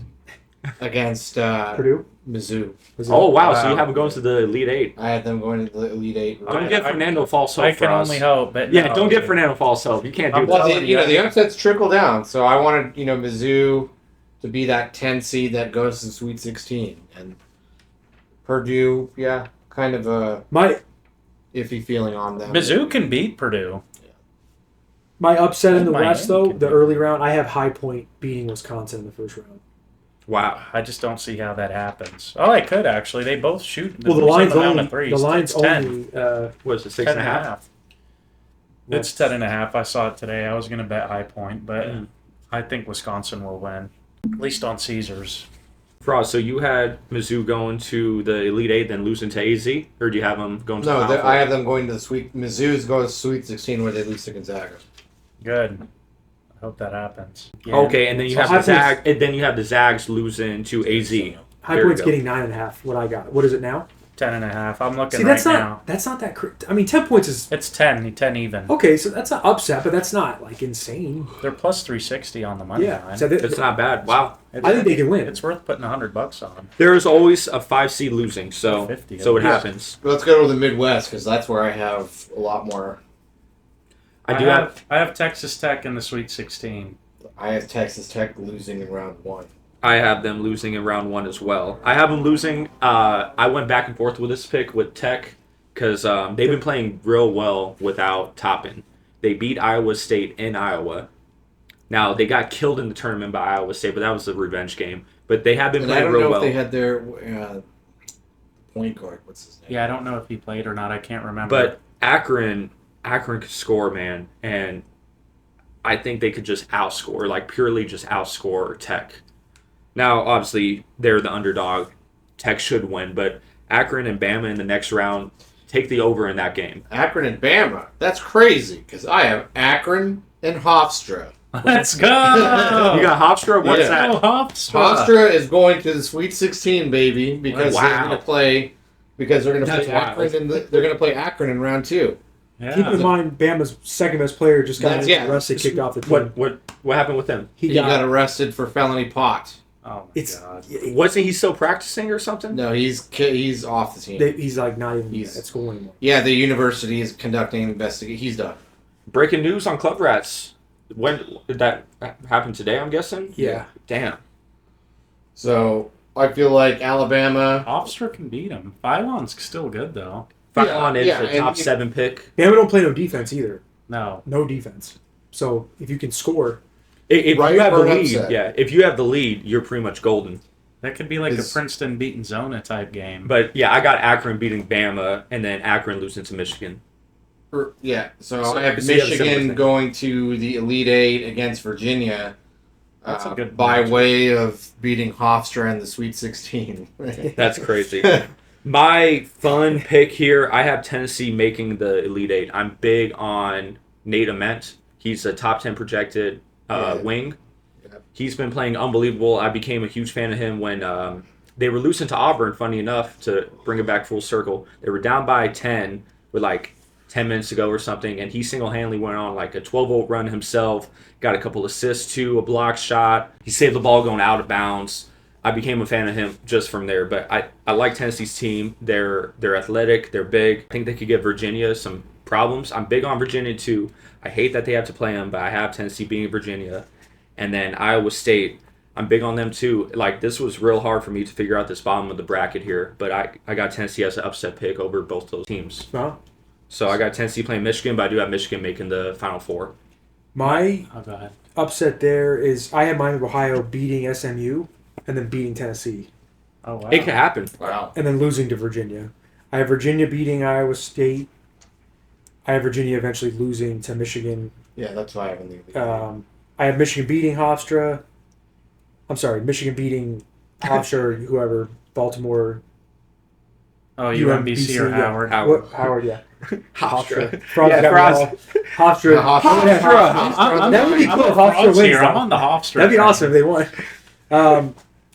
against Purdue. Mizzou. Oh, wow. So you Wow. have them going to the Elite Eight. I had them going to the Elite Eight. Don't get Fernando false hope I can for us. only hope, but Yeah, no, don't get dude. Fernando false hope. You can't do I'm that. Well, telling you, the upsets trickle down. So I wanted, Mizzou to be that 10 seed that goes to the Sweet 16. And Purdue, yeah, kind of a My iffy feeling on them. Mizzou can beat Purdue. upset in the Miami West, though, can the beat early round, I have High Point beating Wisconsin in the first round. Wow. I just don't see how that happens. Oh, I could actually. They both shoot. Well, the same line's amount only of threes. the line's It's 10. only What is it, 10 6.5? It's 10.5. I saw it today. I was going to bet High Point, but Mm. I think Wisconsin will win, at least on Caesars. Frost, so you had Mizzou going to the Elite Eight, then losing to AZ, or do you have them going to the No, Final Four? I have them going to the Sweet. Mizzou's going to Sweet 16 where they lose to Gonzaga. Good. I hope that happens. Yeah. Okay, and then you So have High the Zags, and then you have the Zags losing to AZ. High There you Point's go. getting 9.5. What I got? What is it now? 10.5. I'm looking See, right that's now. not that. I mean, 10 points is It's 10 even. okay. So that's not upset, but that's not insane. They're plus 360 on the money Yeah, line. so It's not bad. Wow. It's- I think they can win. It's worth putting $100 on. There is always a 5 seed losing, so 50, it yeah. happens. Let's go to the Midwest because that's where I have a lot more. I have Texas Tech in the Sweet 16. I have Texas Tech losing in round 1. I have them losing in round 1 as well. I have them losing. I went back and forth with this pick with Tech because they've been playing real well without Toppin. They beat Iowa State in Iowa. Now, they got killed in the tournament by Iowa State, but that was a revenge game. But they have been playing real well. I don't know if they had their point guard. What's his name? Yeah, I don't know if he played or not. I can't remember. But Akron could score, man. And I think they could just outscore, like purely just outscore Tech. Now, obviously, they're the underdog. Tech should win, but Akron and Bama in the next round, take the over in that game. Akron and Bama. That's crazy because I have Akron and Hofstra. Let's go! You got Hofstra? What's that? Oh, Hofstra is going to the Sweet 16, baby, because they're going to play. Because they're going to play Akron. They're going to play Akron in round 2. Yeah. Keep in mind, Bama's second best player just got arrested, kicked off the team. What happened with him? He got arrested for felony pot. Oh my God! Wasn't he still practicing or something? No, he's off the team. He's like not even at school anymore. Yeah, the university is conducting an investigation. He's done. Breaking news on Club Rats. When did that happen today? I'm guessing. Yeah. Damn. So I feel like Alabama. Hofstra can beat him. Phylon's still good though. Phylon is the top 7 pick. Bama don't play no defense either. No defense. So if you can score. If you have the lead, if you have the lead, you're pretty much golden. That could be like a Princeton beating Zona type game. But yeah, I got Akron beating Bama, and then Akron losing to Michigan. So I have Michigan going to the Elite Eight against Virginia. That's a good by way of beating Hofstra in the Sweet 16. That's crazy. My fun pick here, I have Tennessee making the Elite Eight. I'm big on Nate Ament. He's a top 10 projected wing. Yeah. He's been playing unbelievable. I became a huge fan of him when they were losing to Auburn, funny enough, to bring it back full circle. They were down by 10 with like 10 minutes to go or something, and he single-handedly went on like a 12-volt run himself, got a couple assists too, a block shot. He saved the ball going out of bounds. I became a fan of him just from there, but I like Tennessee's team. They're athletic, they're big. I think they could give Virginia some problems. I'm big on Virginia too. I hate that they have to play them, but I have Tennessee beating Virginia. And then Iowa State, I'm big on them too. Like, this was real hard for me to figure out this bottom of the bracket here, but I got Tennessee as an upset pick over both those teams. Wow. So I got Tennessee playing Michigan, but I do have Michigan making the Final Four. My upset there is I had Miami of Ohio beating SMU and then beating Tennessee. Oh, wow. It could happen. Wow. And then losing to Virginia. I have Virginia beating Iowa State. I have Virginia eventually losing to Michigan. Yeah, that's why I haven't leaving. I have Michigan beating Hofstra. I'm sorry, Michigan beating Hofstra or whoever, Baltimore. Oh, UMBC or Howard. Howard, yeah. Hofstra. Hofstra. Hofstra. That would be cool if Hofstra wins. I'm on the Hofstra. That'd be awesome if they won.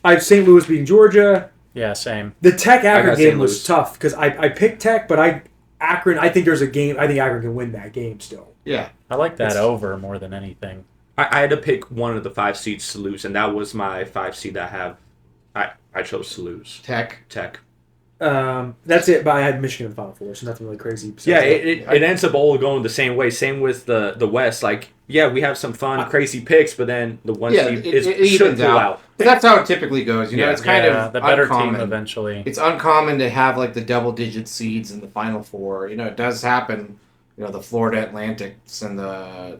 I have St. Louis beating Georgia. Yeah, same. The Tech-Akron game was tough because I picked Tech, but Akron, I think there's a game. I think Akron can win that game still. Yeah. I like that over more than anything. I had to pick one of the 5 seeds to lose, and that was my 5 seed that I have. I chose to lose. Tech. That's it, but I had Michigan in the Final Four, so nothing really crazy. Yeah, it ends up all going the same way. Same with the West. Like, yeah, we have some fun, crazy picks, but then the one seed should pull out. That's how it typically goes. You know, it's kind of the better uncommon. team eventually. It's uncommon to have like the double-digit seeds in the Final Four. You know, it does happen. You know, the Florida Atlantics and the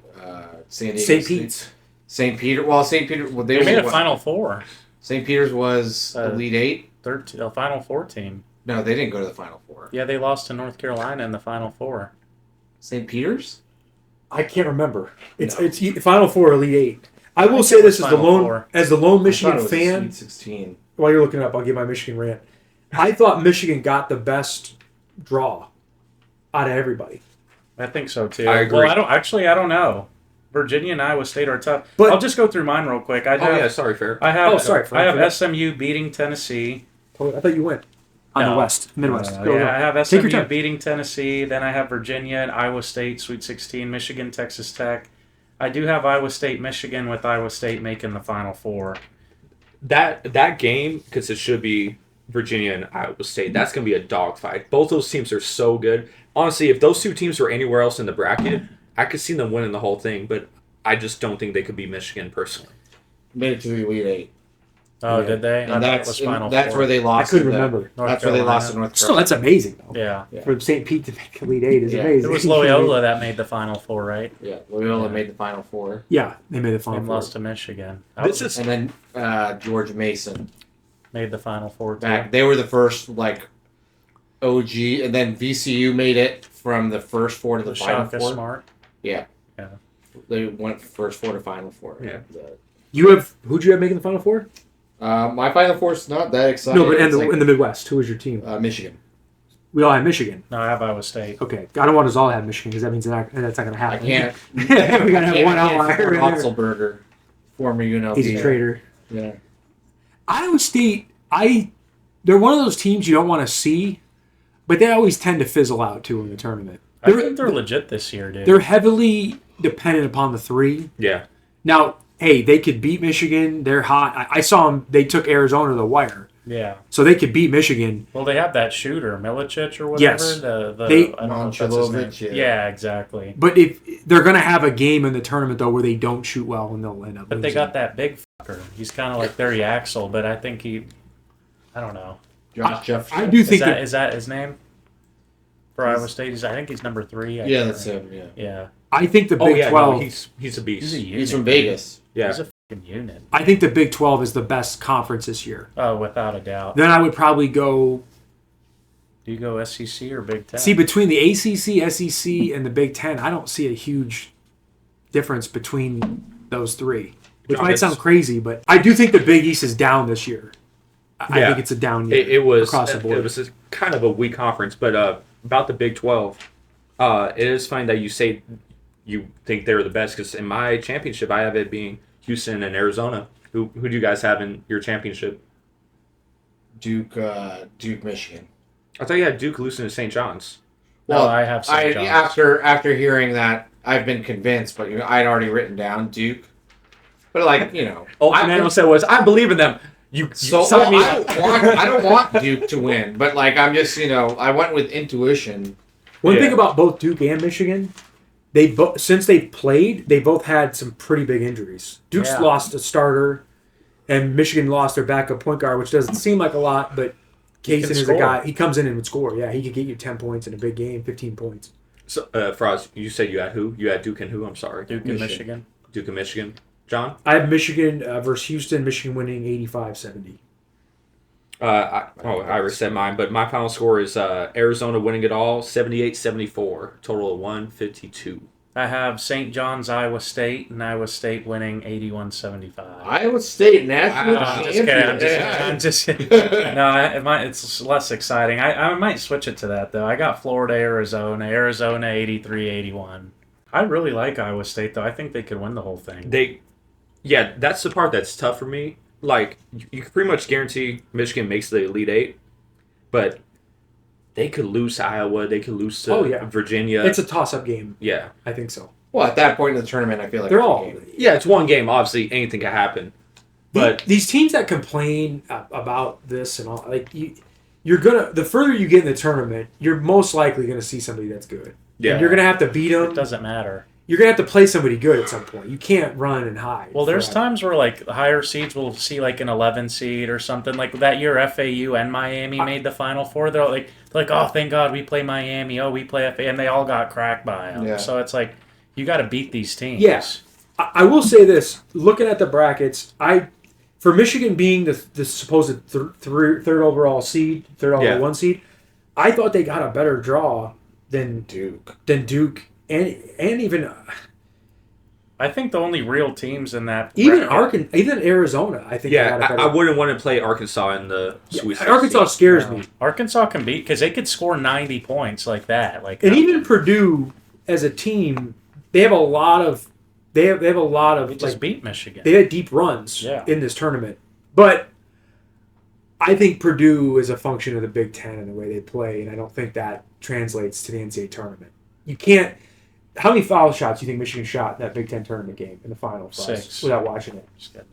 San Diego St. Pete's. St. Peter. Well, St. Peter. Well, they made a Final Four. St. Peter's was Elite Eight. A Final Four team. No, they didn't go to the Final Four. Yeah, they lost to North Carolina in the Final Four. St. Peter's? I can't remember. It's Final Four, Elite Eight. I will say this as the lone Michigan fan. Sweet 16. While you're looking it up, I'll give my Michigan rant. I thought Michigan got the best draw out of everybody. I think so too. I agree. Well, I don't know. Virginia and Iowa State are tough. But I'll just go through mine real quick. Fair. I have SMU beating Tennessee. I thought you went on the West, Midwest. I have SMU beating Tennessee. Then I have Virginia and Iowa State, Sweet 16, Michigan, Texas Tech. I do have Iowa State, Michigan, with Iowa State making the Final Four. That game, because it should be Virginia and Iowa State, that's going to be a dogfight. Both those teams are so good. Honestly, if those two teams were anywhere else in the bracket, I could see them winning the whole thing, but I just don't think they could beat Michigan personally. Made it to the Elite Eight. Oh, Yeah. did they? And that's where they I lost. couldn't to remember. That's where they lost to North Still, Carolina. that's amazing though. Yeah. Yeah. For St. Pete to make Elite Eight is Yeah. amazing. It was Loyola that made the Final Four, right? Yeah, Loyola Yeah. made the Final Four. Yeah, they made the Final And Four. lost to Michigan. This is And then George Mason. Made the Final Four too. Back, they were the first OG, and then VCU made it from the first four to the Final Shaka Four. Smart. Yeah. Yeah. They went first four to Final Four. Yeah. Who'd you have making the Final Four? My Final Four's not that exciting. No, but It's in the Midwest, who was your team? Michigan. We all had Michigan. No, I have Iowa State. Okay, I don't want us all to have Michigan because that means that's not going to I happen. can't. We gotta have one outlier. in there. Otzelberger, former UNLV. He's a traitor. Yeah. Iowa State, they're one of those teams you don't want to see, but they always tend to fizzle out too in the tournament. I think they're legit this year, dude. They're heavily dependent upon the three. yeah. Now, hey, they could beat Michigan. They're hot. I saw them. They took Arizona to the wire. Yeah. So they could beat Michigan. Well, they have that shooter, Milicic or whatever. Yes. I don't know if that's his name. Monchalovic, Yeah, exactly. But if they're going to have a game in the tournament, though, where they don't shoot well and they'll end up But losing. they got that big fucker. He's kind of like their Axel, but I think I don't know. Josh Jefferson. I do think Is that his name? For Iowa State? I think he's number 3. Yeah, that's him. Yeah. Yeah. I think the Oh Big yeah, 12. no, he's a beast. He's a unit. He's from Vegas. yeah. He's a fucking unit. I think the Big 12 is the best conference this year. Oh, without a doubt. Then I would probably go Do you go SEC or Big Ten? see between the ACC, SEC, and the Big 10. I don't see a huge difference between those three, which John, might it's- sound crazy, but I do think the Big East is down this year. I Yeah. think it's a down year. It was across the board. It was kind of a weak conference, but about the Big 12, it is funny that you say you think they're the best because in my championship I have it being Houston and Arizona. Who do you guys have in your championship? Duke, Michigan. I thought you had Duke losing to St. John's. Well, I have St. John's. After hearing that, I've been convinced, but I'd already written down Duke. But All Fernando said was, "I believe in them." I don't want Duke to win, but I'm just I went with intuition. One Yeah. thing about both Duke and Michigan, since they've played, they both had some pretty big injuries. Duke's Yeah. lost a starter, and Michigan lost their backup point guard, which doesn't seem like a lot, but Kaysen can is a score. guy. He comes in and would score. Yeah, he could get you 10 points in a big game, 15 points. So, Faraz, you said you had who? You had Duke and who? I'm sorry. Duke and Michigan. Duke and Michigan. John? I have Michigan versus Houston. Michigan winning 85-70. I already said mine, but my final score is Arizona winning it all, 78-74. Total of 152. I have St. John's, Iowa State, and Iowa State winning 81-75. Iowa State national I'm just champion. kidding. I'm just no, it's less exciting. I might switch it to that, though. I got Florida, Arizona, 83-81. I really like Iowa State, though. I think they could win the whole thing. Yeah, that's the part that's tough for me. You can pretty much guarantee Michigan makes the Elite Eight, but they could lose to Iowa. They could lose to Virginia. It's a toss-up game. Yeah. I think so. Well, at that point in the tournament, I feel like They're it's a all. game. Yeah, it's one game. Obviously, anything can happen. But These teams that complain about this and all, you're gonna. The further you get in the tournament, you're most likely gonna see somebody that's good. Yeah. And you're gonna have to beat them. It doesn't matter. You're gonna have to play somebody good at some point. You can't run and hide. Well, there's forever. times where the higher seeds will see an 11 seed or something. Like that year, FAU and Miami made the Final Four. They're like, oh, thank God we play Miami. Oh, we play FAU, and they all got cracked by them. Yeah. So it's you got to beat these teams. Yes. I will say this: looking at the brackets, for Michigan being the supposed third overall seed, third overall 1 seed, I thought they got a better draw than Duke. And even I think the only real teams in that even Arizona, I think. they got a better, I wouldn't want to play Arkansas in the Sweet 16. Arkansas scares me, Arkansas can beat because they could score 90 points like that. and even Purdue as a team, they have a lot of they have a lot of just beat Michigan. They had deep runs in this tournament, but I think Purdue is a function of the Big Ten and the way they play, and I don't think that translates to the NCAA tournament. You can't. How many foul shots do you think Michigan shot in that Big Ten tournament game in the final? 6. Without watching it. Just kidding.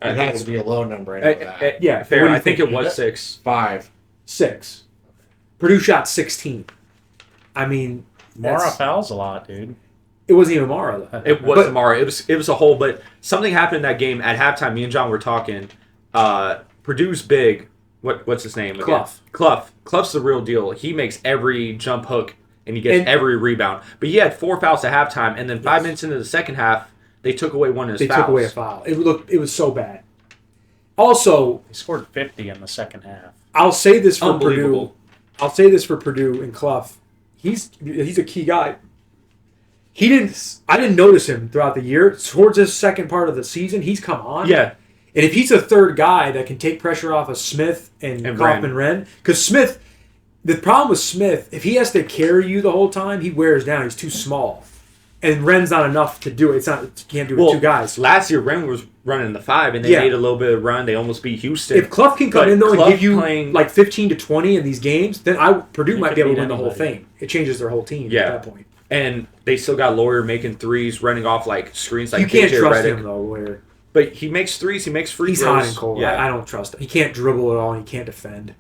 It has to be a low number. I know that. Yeah, Fair. what do you I think it was 6. 5. 6. Purdue shot 16. I mean, Mara fouls a lot, dude. it wasn't even Mara though. It was Amara. It was a whole. But something happened in that game at halftime. Me and John were talking. Purdue's big. What's his name? Again? Clough. Clough's the real deal. He makes every jump hook and he gets every rebound. But he had 4 fouls at halftime, and then 5 minutes into the second half, they took away one of his fouls. They took away a foul. It was so bad. Also, he scored 50 in the second half. I'll say this for Purdue. I'll say this for Purdue and Clough. He's a key guy. I didn't notice him throughout the year. Towards this second part of the season, he's come on. Yeah. And if he's a third guy that can take pressure off of Smith and Kaufman-Renn, because Smith, the problem with Smith, if he has to carry you the whole time, he wears down. He's too small. And Wren's not enough to do it. You can't do it with 2 guys. Last year, Wren was running the 5, and they made a little bit of run. They almost beat Houston. If Clough can come in, though, and give you like 15 to 20 in these games, then Purdue might be able to win the whole thing. It changes their whole team at that point. And they still got Lawyer making threes, running off like screens like you can't KJ trust Redick. him, though, Lawyer. But he makes threes. He makes free throws. He's hot and cold. Yeah. I don't trust him. He can't dribble at all, and he can't defend.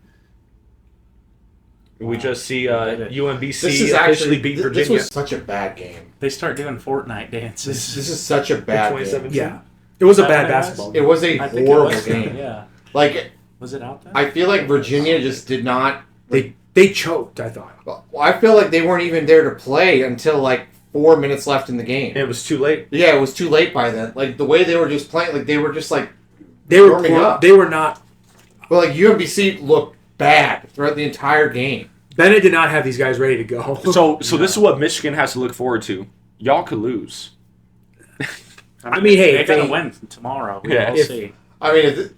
We just see UMBC actually beat Virginia. This was such a bad game. They start doing Fortnite dances. This is such a bad game. Yeah. It was a bad basketball game. It was a horrible game. Yeah. Like, was it out there? I feel like Virginia just did not. They choked, I thought. Well, I feel like they weren't even there to play until like 4 minutes left in the game. It was too late. Yeah, it was too late by then. Like the way they were just playing, like they were just like warming up. They were not. Well, like UMBC looked bad throughout the entire game. Bennett did not have these guys ready to go. So this is what Michigan has to look forward to. Y'all could lose. I mean, hey, they're gonna win tomorrow. We'll see. I mean,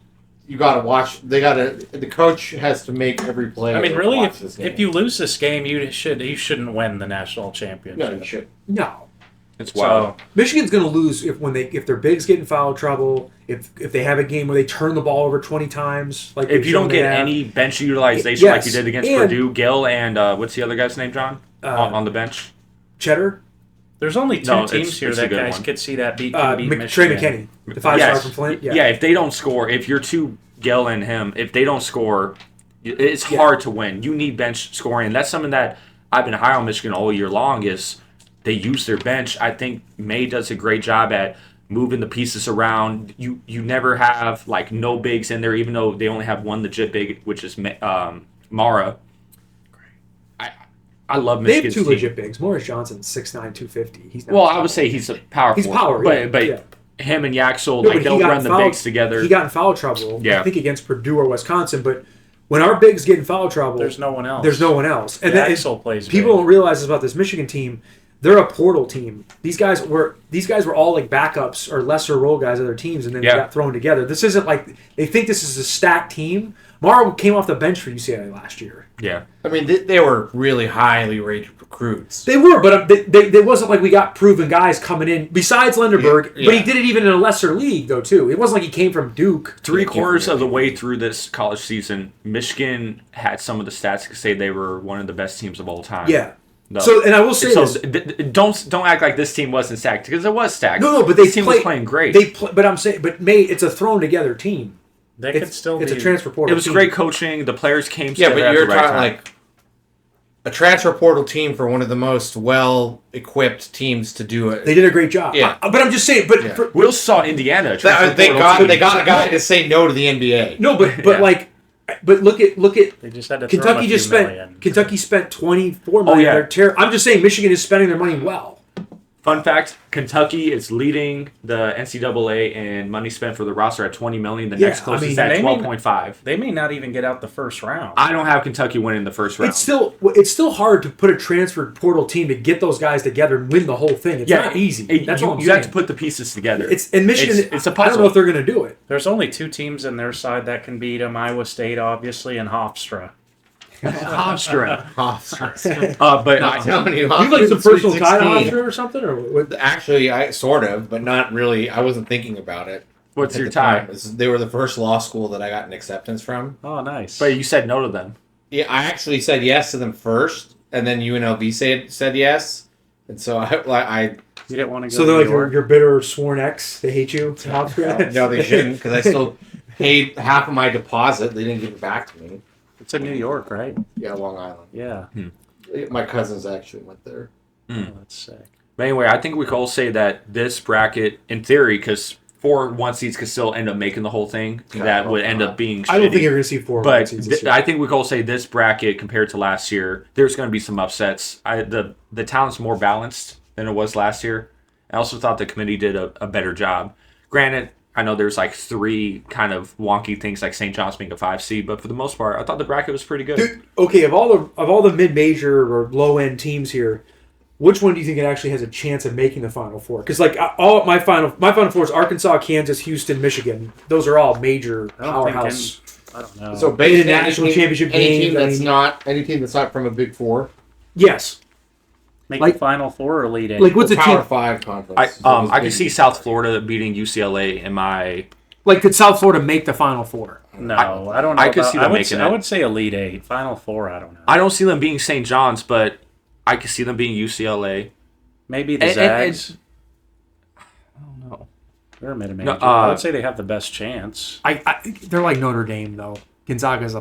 you got to watch. The coach has to make every play. I mean, really, if you lose this game, you shouldn't win the national championship. No, you should. No. It's wild. So, Michigan's going to lose if their bigs get in foul trouble. If they have a game where they turn the ball over 20 times, like if you don't get any bench utilization like you did against Purdue, Gill and what's the other guy's name, John, on the bench? Cheddar. There's only two teams here that guys could see that beat Michigan. Trey McKinney, the 5-star from Flint. Yeah, if they don't score, if you're two Gill and him, if they don't score, it's hard to win. You need bench scoring. And that's something that I've been high on Michigan all year long is they use their bench. I think May does a great job at moving the pieces around. You never have like no bigs in there, even though they only have one legit big, which is Mara. I love Michigan's They have 2 team. legit bigs. Morris Johnson's 6'9", 250. He's not well, I would say he's a power He's forward. power, but him and Yaxel, like they'll run the bigs together. He got in foul trouble, I think against Purdue or Wisconsin, but when our bigs get in foul trouble, there's no one else. And Yaxel plays people big. don't realize about this Michigan team. They're a portal team. These guys were all like backups or lesser role guys of their teams, and then they got thrown together. This isn't like they think this is a stacked team. Mara came off the bench for UCLA last year. Yeah, I mean they were really highly rated recruits. They were, but they wasn't like we got proven guys coming in besides Lenderberg. But he did it even in a lesser league though too. It wasn't like he came from Duke. 3/4 of the way through this college season, Michigan had some of the stats to say they were one of the best teams of all time. Yeah. No. So, and I will say this. Don't act like this team wasn't stacked because it was stacked. No, but this team was playing great. But I'm saying, May, it's a thrown together team. They could still. It's a transfer portal. It was team. Great coaching. The players came. Yeah, but you're talking like a transfer portal team for one of the most well-equipped teams to do it. They did a great job. Yeah, but I'm just saying. But Will saw Indiana. They got a guy to say no to the NBA. No, but look at they just had to Kentucky spent $24 million. I'm just saying Michigan is spending their money well. Fun fact: Kentucky is leading the NCAA in money spent for the roster at $20 million. The next closest at 12.5. They may not even get out the first round. I don't have Kentucky winning the first round. It's still hard to put a transfer portal team to get those guys together and win the whole thing. It's not easy. That's what I'm saying. You have to put the pieces together. In Michigan. It's a puzzle. I don't know if they're going to do it. There's only 2 teams in their side that can beat them: Iowa State, obviously, and Hofstra. Hofstra. But I'm telling you, you like some personal tie to Hofstra or something, or what? Actually, I sort of, but not really. I wasn't thinking about it. What's your tie? They were the first law school that I got an acceptance from. Oh, nice. But you said no to them. Yeah, I actually said yes to them first, and then UNLV said yes, and so I you didn't want to go. So they're like your bitter sworn ex. They hate you. No, they shouldn't, because I still paid half of my deposit. They didn't give it back to me. It's in New York, right? Yeah, Long Island. Yeah. My cousins actually went there. Oh, that's sick. But anyway, I think we can all say that this bracket, in theory, because 4 1 seeds could still end up making the whole thing. That would end up being shitty. I don't think you're going to see 4 1 seeds this year. I think we can all say this bracket compared to last year, there's going to be some upsets. The talent's more balanced than it was last year. I also thought the committee did a better job. Granted, I know there's like 3 kind of wonky things like St. John's being a 5 seed, but for the most part, I thought the bracket was pretty good. Dude, okay, of all the mid-major or low-end teams here, which one do you think it actually has a chance of making the Final Four? Because like all my Final Four is Arkansas, Kansas, Houston, Michigan. Those are all major powerhouse. I don't know. So basically, national championship any games, team that's not from a Big Four. Yes. Make like- the Final Four or Elite Eight? Like what's a Power team? 5 conference? I can see South Florida beating UCLA in my. Like could South Florida make the Final Four? No, I don't know. I could see them making it. I would say Elite Eight. Final Four, I don't know. I don't see them being St. John's, but I could see them being UCLA. Maybe the Zags. I don't know. They're a mid-major. No, I would say they have the best chance. They're like Notre Dame though. Gonzaga's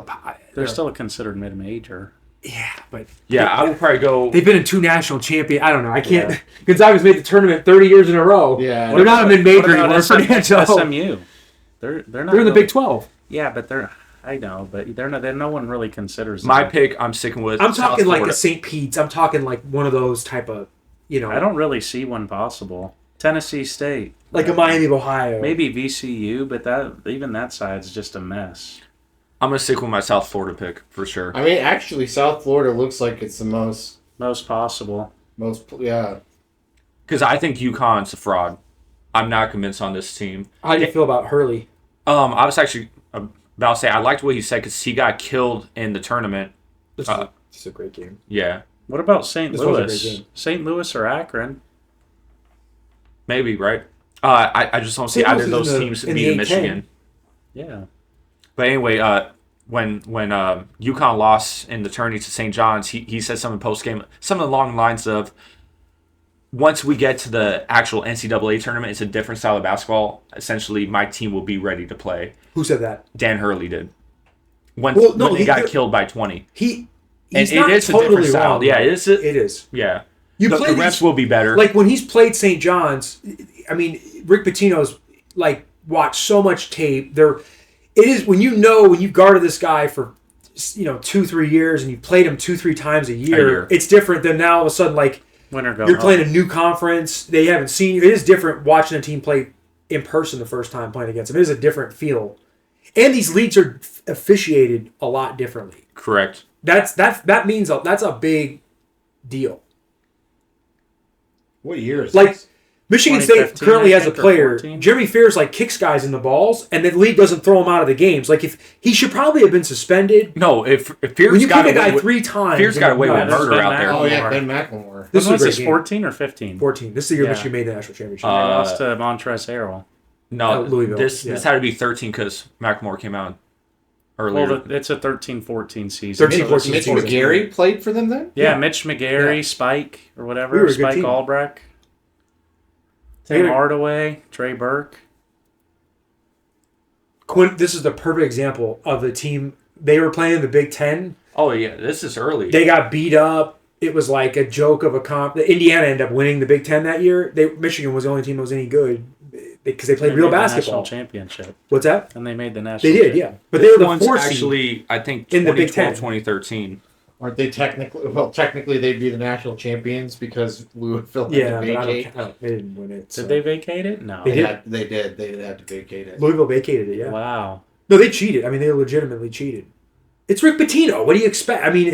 They're still considered mid-major. Yeah, but I would probably go. They've been in 2 national champions. I don't know. I can't. Yeah. Gonzaga's made the tournament 30 years in a row. Yeah, they're not a mid-major anymore. Fernando. SMU. They're not. They're in the really, Big 12. Yeah, but they're. I know, but they're not. No one really considers My them. pick. I'm sticking with. I'm South talking like Florida. a St. Pete's. I'm talking like one of those type of, I don't really see one possible. Tennessee State, like a Miami of Ohio. maybe VCU, but that side's just a mess. I'm gonna stick with my South Florida pick for sure. I mean, actually, South Florida looks like it's the most possible. yeah. Because I think UConn's a fraud. I'm not convinced on this team. How do you feel about Hurley? I was actually about to say I liked what he said because he got killed in the tournament. This is a great game. Yeah, What about St. This was a great Louis? game. St. Louis or Akron? maybe right. I just don't see St. either of Louis is those in the- teams in the beating A-10. Michigan. Yeah. But anyway, when UConn lost in the tourney to St. John's, he said something post game, something along the lines of, once we get to the actual NCAA tournament, it's a different style of basketball. Essentially, my team will be ready to play. Who said that? Dan Hurley did. When he he got killed by 20. He's And not it is totally a different style. wrong. Yeah, it is. It is. Yeah. You The play refs these, will be better. like when he's played St. John's. I mean, Rick Pitino's like watched so much tape. It is when you've guarded this guy for 2-3 years and you've played him 2-3 times a year. It's different than now all of a sudden like you're playing a new conference. They haven't seen you. It is different watching a team play in person the first time playing against them. It is a different feel, and these leagues are officiated a lot differently. Correct. That means that's a big deal. What year is Like this? Michigan State 2015, currently I has a think, or player. 14. Jeremy Fears like kicks guys in the balls, and the league doesn't throw him out of the games. Like if he should probably have been suspended. No, if Fears When you got kick a away guy with, 3 times, Fears got away with that's murder Ben out there. Oh yeah, More. Ben McLemore. This When is was a this? great game. 14 or 15? 14. This is the year Yeah. Michigan made the national championship. They lost to Montrezl Harrell. No, Louisville, this yeah. had to be 13 because McLemore came out earlier. Well, it's a 13-14 season. 13, 14 Mitch season. McGarry played for them then? Yeah, Yeah. Mitch McGarry, Yeah. Spike, or whatever. We were a good Spike team. Albrecht. They Tim had a- Hardaway, Trey Burke. This is the perfect example of the team. They were playing in the Big Ten. Oh yeah, this is early. They got beat up. It was like a joke of a comp. Indiana ended up winning the Big Ten that year. Michigan was the only team that was any good because they played They real made the basketball. national championship, What's that? and they made the national. They did, yeah. But they This were the one's 4 seed. actually, I think, in the Big 2012, Ten. 2013. Aren't they technically? Well, technically they'd be the national champions because Louisville had Yeah, to but I vacate. don't, they didn't win it. so. Did they vacate it? No. They did. They did. They had to vacate it. Louisville vacated it, yeah. Wow. No, they cheated. I mean, they legitimately cheated. It's Rick Pitino. What do you expect? I mean,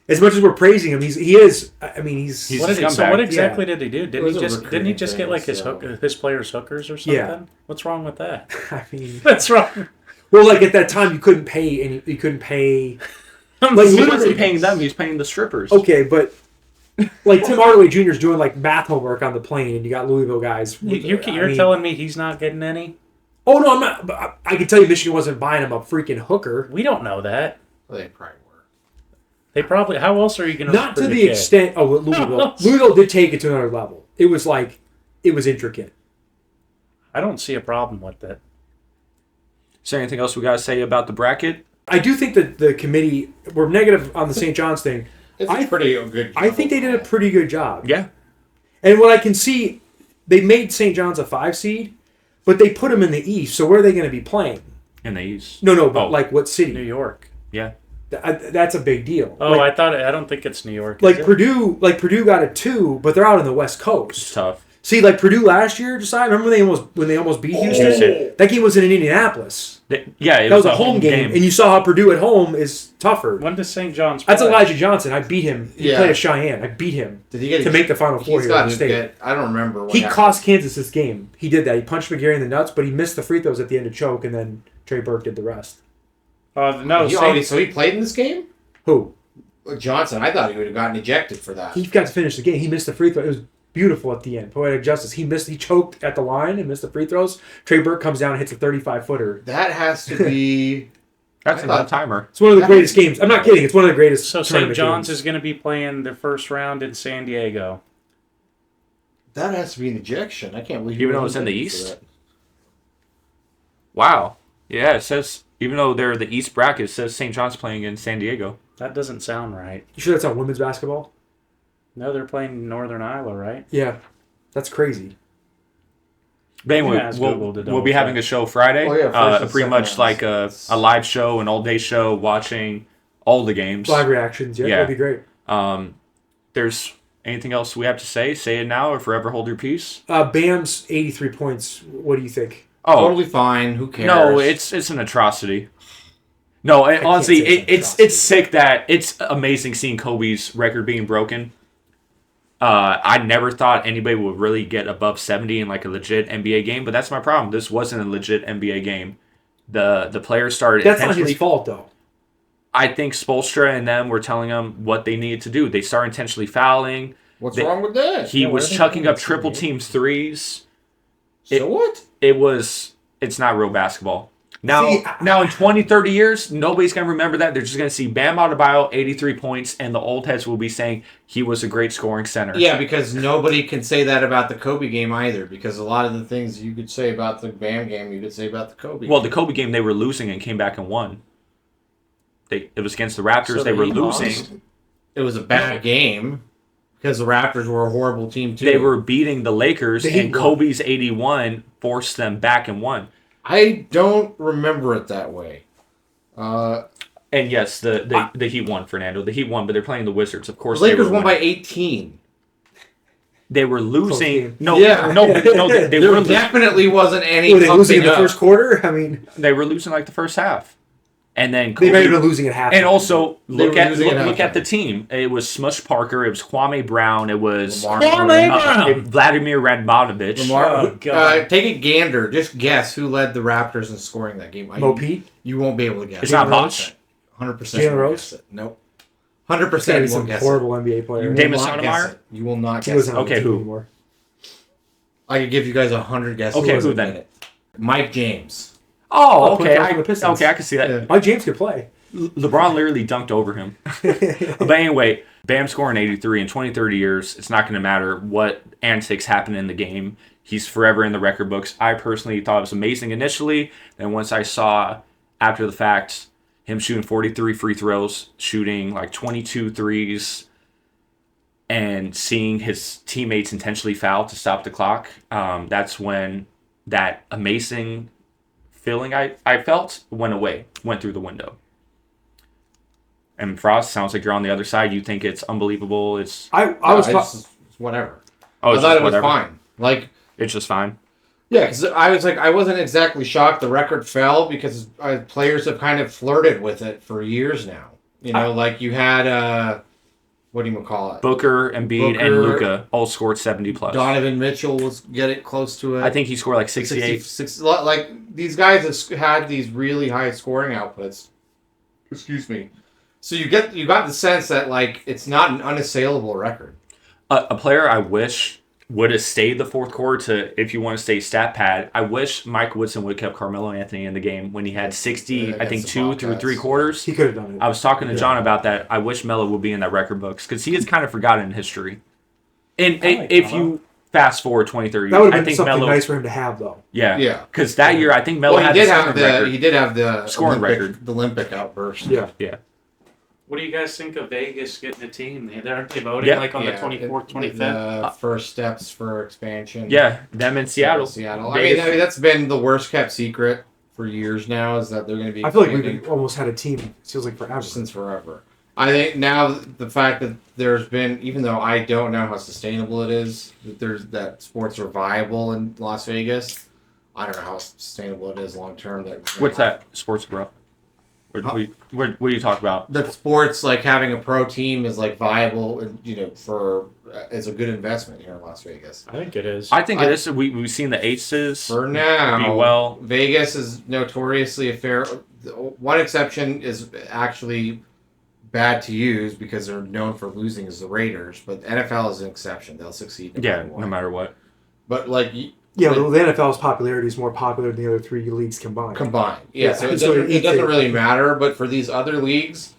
as much as we're praising him, he's He's What, a so scumbag. what exactly did he do? It was a Didn't he recruiting just get thing, like his so- his players hookers or something? Yeah. What's wrong with that? I mean, That's wrong. well, like at that time, you couldn't pay you couldn't pay. Like He literally, wasn't paying them; he was paying the strippers. okay, but like Tim Hardaway Jr. is doing like math homework on the plane, and you got Louisville guys. You're I mean- telling me he's not getting any? Oh no, I'm not. But I can tell you, Michigan wasn't buying him a freaking hooker. We don't know that. Well, they probably were. They probably. How else are you going Not to the extent. Oh, Louisville. Louisville did take it to another level. It was intricate. I don't see a problem with it. Is there anything else we gotta say about the bracket? I do think that the committee were negative on the St. John's thing. It's I- a pretty good. I think they did a pretty good job. Yeah. And what I can see, they made St. John's a 5 seed, But they put them in the East, so where are they going to be playing? In the East. No, but like what city? New York. Yeah. That's a big deal. Oh, like, I don't think it's New York. Like Purdue got a 2, but they're out on the West Coast. It's tough. See, like Purdue last year, Jesiah, remember when they almost beat Houston? That game was in Indianapolis. It That was a home game, and you saw how Purdue at home is tougher. When does St. John's play? That's Elijah Johnson. I beat him. He played at Cheyenne. I beat him to make the Final Four here in the state. I don't remember what He happened. cost Kansas this game. He did that. He punched McGarry in the nuts, but he missed the free throws at the end to choke, and then Trey Burke did the rest. No, So he played in this game? Who? Johnson. I thought he would have gotten ejected for that. He got to finish the game. He missed the free throw. It was beautiful at the end. Poetic justice. He choked at the line and missed the free throws. Trey Burke comes down and hits a 35-footer. That has to be... That's an all-timer. It's one of the greatest games. I'm not kidding. It's one of the greatest. So St. John's is going to be playing the first round in San Diego. That has to be an ejection. I can't believe Even though it's in the East? Wow. Yeah, it says, even though they're the East bracket, it says St. John's playing in San Diego. That doesn't sound right. You sure that's on women's basketball? No, they're playing Northern Iowa, right? Yeah. That's crazy. But anyway, we'll be having a show Friday. Oh, yeah, pretty much like a live show, an all-day show, watching all the games. Live reactions. Yeah, that'd be great. There's anything else we have to say? Say it now or forever hold your peace. Bam's 83 points. What do you think? Oh, totally fine. Who cares? No, it's an atrocity. No, honestly, it's sick that it's amazing seeing Kobe's record being broken. I never thought anybody would really get above 70 in like a legit NBA game, but that's my problem. This wasn't a legit NBA game. The players started. That's not his fault, though. I think Spoelstra and them were telling him what they needed to do. They started intentionally fouling. What's wrong with that? He was chucking up triple teams threes. What? It's not real basketball. Now in 20, 30 years, nobody's going to remember that. They're just going to see Bam Adebayo, 83 points, and the old heads will be saying he was a great scoring center. Yeah, because nobody can say that about the Kobe game either, because a lot of the things you could say about the Bam game, you could say about the Kobe game. Well, the Kobe game, they were losing and came back and won. It was against the Raptors. So they were lost. losing. It was a bad game because the Raptors were a horrible team, too. They were beating the Lakers, and Kobe's 81 forced them back and won. I don't remember it that way. And yes, the Heat won, Fernando. The Heat won, but they're playing the Wizards. Of course, the Lakers won by 18. They were losing. No, Yeah. no, they There were definitely wasn't any. Were they losing in the up. first quarter? I mean, They were losing like the first half, and then they might have been losing at half. And also look were at losing at look at halftime. the team. It was Smush Parker. It was Kwame Brown. It was Brown! Vladimir Radmanovich. Oh, God. Take a gander. Just guess who led the Raptors in scoring that game. Mo Pete? You won't be able to guess. It's not Bosch. 100%. Jalen Rose? Nope. Maybe 100% you some won't guess horrible NBA player. it. Damon will not Sotomayor? guess it. You will not He guess wasn't it. on the Okay, team who? anymore. I could give you guys 100 guesses. Okay, in who a then? minute. Mike James. Oh, point okay. guard for the Pistons. I can see that. Yeah. Mike James could play. LeBron literally dunked over him. But anyway, Bam scoring 83 in 20, 30 years. It's not going to matter what antics happen in the game. He's forever in the record books. I personally thought it was amazing initially. Then once I saw after the fact him shooting 43 free throws, shooting like 22 threes, and seeing his teammates intentionally foul to stop the clock, that's when that amazing feeling I felt went through the window. And Frost, sounds like you're on the other side. You think it's unbelievable. It's It's whatever. oh, I it's thought just it was whatever. fine. Like, It's just fine. yeah, because I was like, I wasn't exactly shocked the record fell because players have kind of flirted with it for years now. You know, like you had, what do you call it? Booker, Embiid, and Luka all scored 70 plus. Donovan Mitchell was getting close to it. I think he scored like 68. 66, like these guys have had these really high scoring outputs. Excuse me. So you got the sense that like it's not an unassailable record. A player I wish would have stayed the fourth quarter if you want to stay stat pad. I wish Mike Woodson would have kept Carmelo Anthony in the game when he had 60, I think, 2 through 3 quarters. He could have done it. I was talking to John about that. I wish Melo would be in that record books because he is kind of forgotten in history. And if you fast forward 20, 30 years, That would I have been think something Melo. nice for him to have, though. Yeah. Yeah. Because that year, I think Melo Well, had he the did have scoring the record. he did have the Scoring Olympic, record. the Olympic outburst. Yeah. Yeah. What do you guys think of Vegas getting a team? Aren't they voting on the 24th, 25th? First steps for expansion. Yeah, them in Seattle. Seattle. I mean, that's been the worst kept secret for years now. Is that they're going to be? I feel like we've almost had a team. It feels like forever. Since forever. I think now the fact that there's been, even though I don't know how sustainable it is, that sports are viable in Las Vegas. I don't know how sustainable it is long term. What's that? Sports, bro? What do you talk about? That sports, like having a pro team, is like viable, for it's a good investment here in Las Vegas. I think it is. I think it is. We've seen the Aces for now. Be well. Vegas is notoriously a fair. One exception is actually bad to use because they're known for losing is the Raiders, but the NFL is an exception. They'll succeed. No matter what. But like. Yeah, the NFL's popularity is more popular than the other three leagues combined. Yeah, so it doesn't really matter. But for these other leagues,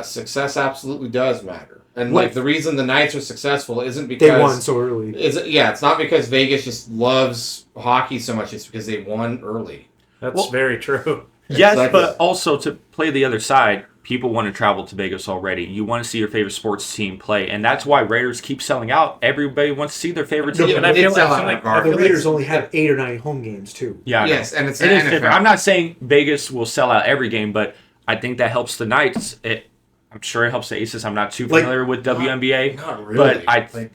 success absolutely does matter. And like the reason the Knights are successful isn't because they won so early. It's not because Vegas just loves hockey so much. It's because they won early. That's very true. Yes, but also to play the other side, people want to travel to Vegas already. You want to see your favorite sports team play, and that's why Raiders keep selling out. Everybody wants to see their favorite team. And I feel like the Raiders only have 8 or 9 home games too. Yeah, yes, and it's different. I'm not saying Vegas will sell out every game, but I think that helps the Knights. I'm sure it helps the Aces. I'm not too familiar with WNBA, not really. But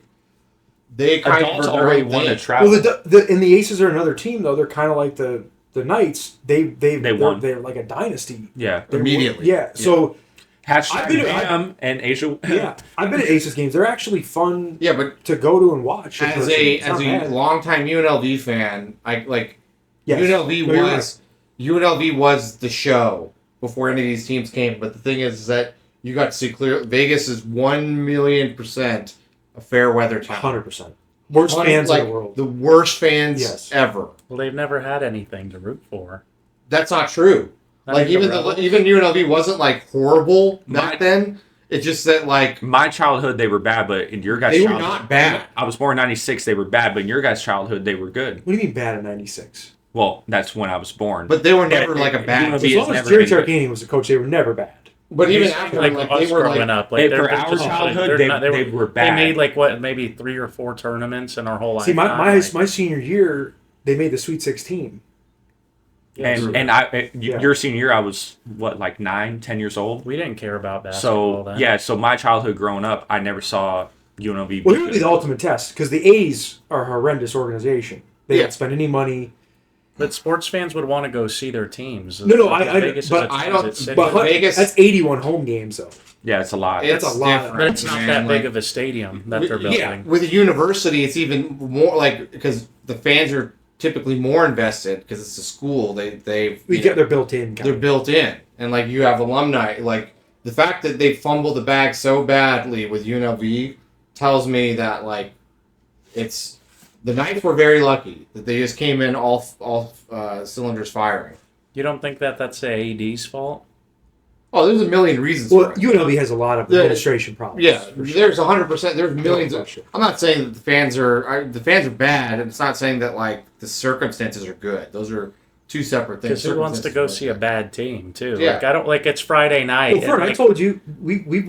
they kind of already want to travel. Well, and the Aces are another team though. They're kind of like the Knights. They won. They're like a dynasty. Yeah, immediately. Yeah, so. #BAM and Asia. Yeah, I've been at Aces games. They're actually fun. Yeah, but to go to and watch. As a longtime UNLV fan, UNLV was the show before any of these teams came. But the thing is that you got to see clear. Vegas is 1,000,000% a fair weather town. 100%. Worst fans in the world. The worst fans ever. Well, they've never had anything to root for. That's not true. Even UNLV wasn't like horrible back then. It's just that like my childhood they were bad, but in your guys' they childhood, were not bad. I was born in '96. They were bad, but in your guys' childhood they were good. What do you mean bad in '96? Well, that's when I was born. But they were never like a bad. As long as Jerry Tarkanian was the coach, they were never bad. But even after they were growing up, for our childhood, they were bad. They made maybe 3 or 4 tournaments in our whole life. See, my senior year, they made the Sweet 16. Your senior year, I was 9, 10 years old. We didn't care about basketball then. So my childhood growing up, I never saw UNLV. Well, it would be the ultimate test because the A's are a horrendous organization. They don't spend any money. But sports fans would want to go see their teams. Vegas, that's 81 home games though. Yeah, it's a lot. That's a lot. But it's not that big of a stadium that they're building. Yeah, with a university, it's even more because the fans are typically more invested because it's a school. They're built in. They're built in, and you have alumni. The fact that they fumbled the bag so badly with UNLV tells me that it's the Knights were very lucky that they just came in all cylinders firing. You don't think that's the AD's fault? Oh, there's a million reasons. Well, UNLV has a lot of administration problems. Yeah, there's 100%. There's millions. I'm not saying that the fans are bad, and it's not saying that the circumstances are good. Those are two separate things. Because who wants to go see a bad team too? Yeah. I don't it's Friday night. Well, Fern, I told you we've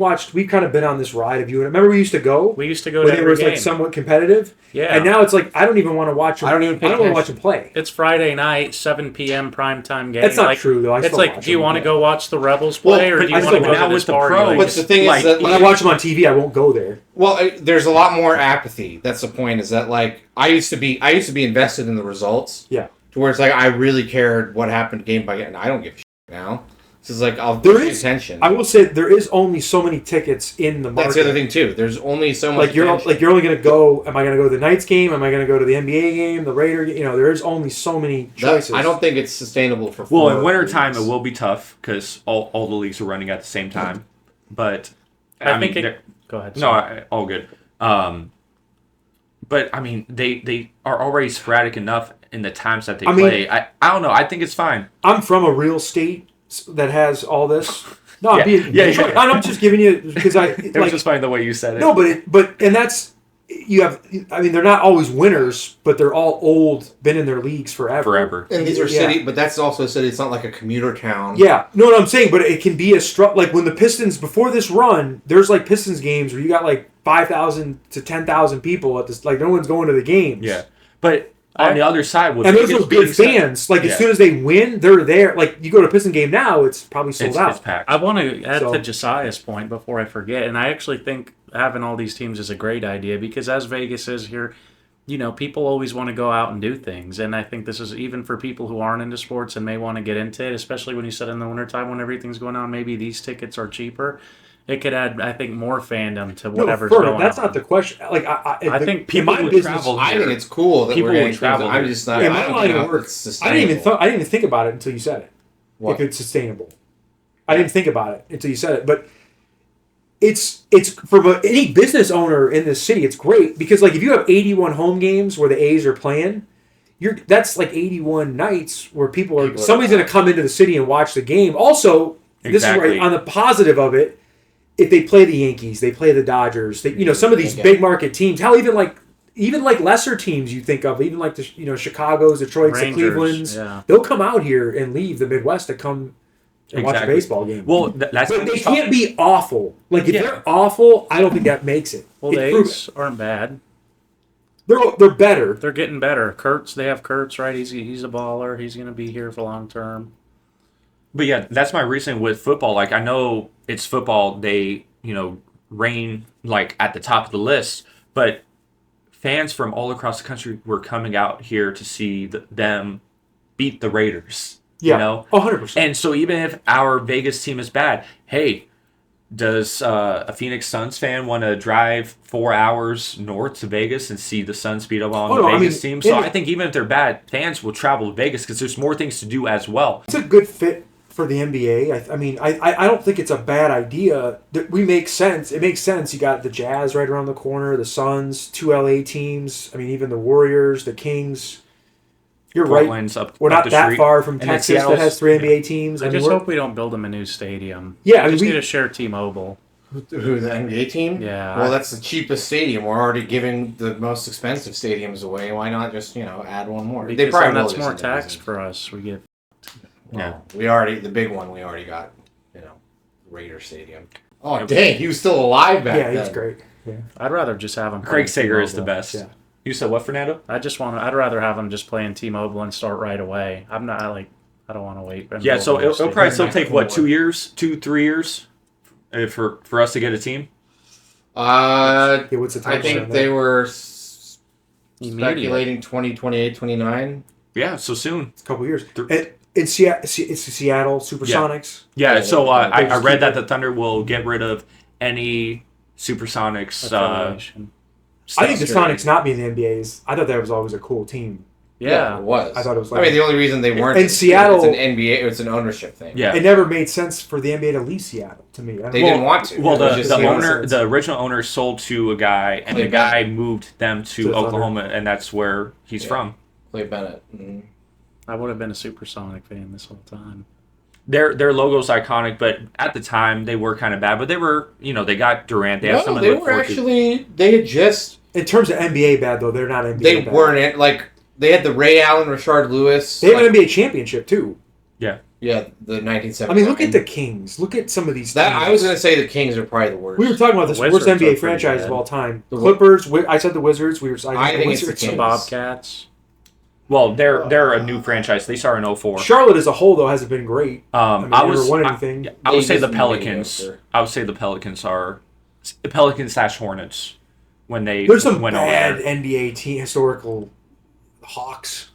kind of been on this ride of you. Remember we used to go. We used to go when to it was somewhat competitive. Yeah. And now it's I don't even want to watch them. I don't want to watch them play. It's Friday night, 7 p.m. primetime game. That's not true though. Do you want to go watch the Rebels play, or do you want to go to this party? But the thing is that when I watch them on TV, I won't go there. Well, there's a lot more apathy. That's the point. Is that I used to be invested in the results. Yeah. To where it's I really cared what happened game by game. And I don't give a shit now. It's just I'll pay attention. I will say there is only so many tickets in the market. That's the other thing too. There's only so much. You're only going to go. Am I going to go to the Knights game? Am I going to go to the NBA game? The Raider? There is only so many choices. I don't think it's sustainable for. Well, in wintertime it will be tough because all the leagues are running at the same time. But I think go ahead. No, all good. But I mean, they are already sporadic enough in the times that they play. I don't know. I think it's fine. I'm from a real state that has all this. No, I'm just giving you because it was just funny the way you said it. No, but that's you have. I mean, they're not always winners, but they're all old, been in their leagues forever. And these are city, but that's also a city. It's not like a commuter town. Yeah, no, what I'm saying, but it can be like when the Pistons before this run, there's like Pistons games where you got like 5,000 to 10,000 people at this. Like no one's going to the games. Yeah, but on the other side, and those are good fans. Like as soon as they win, they're there. Like you go to a Piston game now, it's probably sold out. It's packed. I want to add to Jesiah's point before I forget, and I actually think having all these teams is a great idea because as Vegas is here, people always want to go out and do things, and I think this is even for people who aren't into sports and may want to get into it, especially when you said in the wintertime when everything's going on, maybe these tickets are cheaper. It could add, I think, more fandom to whatever's going on. That's not the question. Like I think people would travel. I think it's cool that people would travel. I'm just not. I didn't even think about it until you said it. What? If it's sustainable, I didn't think about it until you said it. But it's for any business owner in this city. It's great because like if you have 81 home games where the A's are playing, that's like 81 nights where somebody's going to come into the city and watch the game. Also, this is right on the positive of it. If they play the Yankees, they play the Dodgers. Some of these big market teams. Hell, even like lesser teams you think of, even like the Chicago's, Detroit's, the Cleveland's. Yeah. They'll come out here and leave the Midwest to come and watch a baseball game. Well, but they can't be awful. Like if they're awful, I don't think that makes it. Well, the A's aren't bad. They're better. They're getting better. They have Kurtz, right? He's a baller. He's going to be here for long term. But yeah, that's my reason with football. Like I know it's football. They reign like at the top of the list, but fans from all across the country were coming out here to see them beat the Raiders. Yeah, 100%. And so even if our Vegas team is bad, hey, does a Phoenix Suns fan want to drive 4 hours north to Vegas and see the Suns beat up on the Vegas team? So I think even if they're bad, fans will travel to Vegas because there's more things to do as well. It's a good fit for the NBA. I don't think it's a bad idea. We make sense. It makes sense. You got the Jazz right around the corner, the Suns, 2 LA teams. I mean, even the Warriors, the Kings. You're Portland's right. We're not that far from Texas that has 3 NBA teams. I just hope we don't build them a new stadium. Yeah, we need to share T-Mobile. Who, the NBA team? Yeah. Well, that's the cheapest stadium. We're already giving the most expensive stadiums away. Why not just add one more? Because they probably that's more tax for us. We get. The big one we already got. Raider Stadium. Oh dang, he was still alive back then. Yeah, he's great. Yeah. I'd rather just have him. Craig Sager is the best. Yeah. You said what, Fernando? I'd rather have him just playing T-Mobile and start right away. I don't want to wait. Yeah, so it'll probably still take 2 years, 3 years, for us to get a team. What's the time? I think they were speculating 2028, 29. Yeah, so soon. It's a couple years. It's Seattle Supersonics. Yeah, so I read that the Thunder will get rid of any Supersonics. I think the Sonics not being the NBA's. I thought that was always a cool team. Yeah, it was. I thought it was. The only reason they weren't in Seattle, it's an NBA. It's an ownership thing. Yeah, it never made sense for the NBA to leave Seattle to me. They didn't want to. Well, the original owner sold to a guy, and the guy moved them to Oklahoma, and that's where he's from. Clay Bennett. Mm-hmm. I would have been a Supersonic fan this whole time. Their logo's iconic, but at the time they were kind of bad. But they were, they got Durant. They had someone. They were actually. They had just. In terms of NBA bad though, they're not NBA. They bad. weren't like they had the Ray Allen, Rashard Lewis. They have an NBA championship too. Yeah. Yeah, the 1970s. I mean, look at the Kings. Look at some of these. Teams. I was going to say the Kings are probably the worst. We were talking about this worst NBA franchise of all time. The Clippers. I said the Wizards. I think it's the Bobcats. Well, they're a new franchise. They started in 2004. Charlotte as a whole, though, hasn't been great. I never won anything. I would say the Pelicans. I would say the Pelicans are the Pelicans/Hornets when they There's some went bad over. NBA team historical Hawks.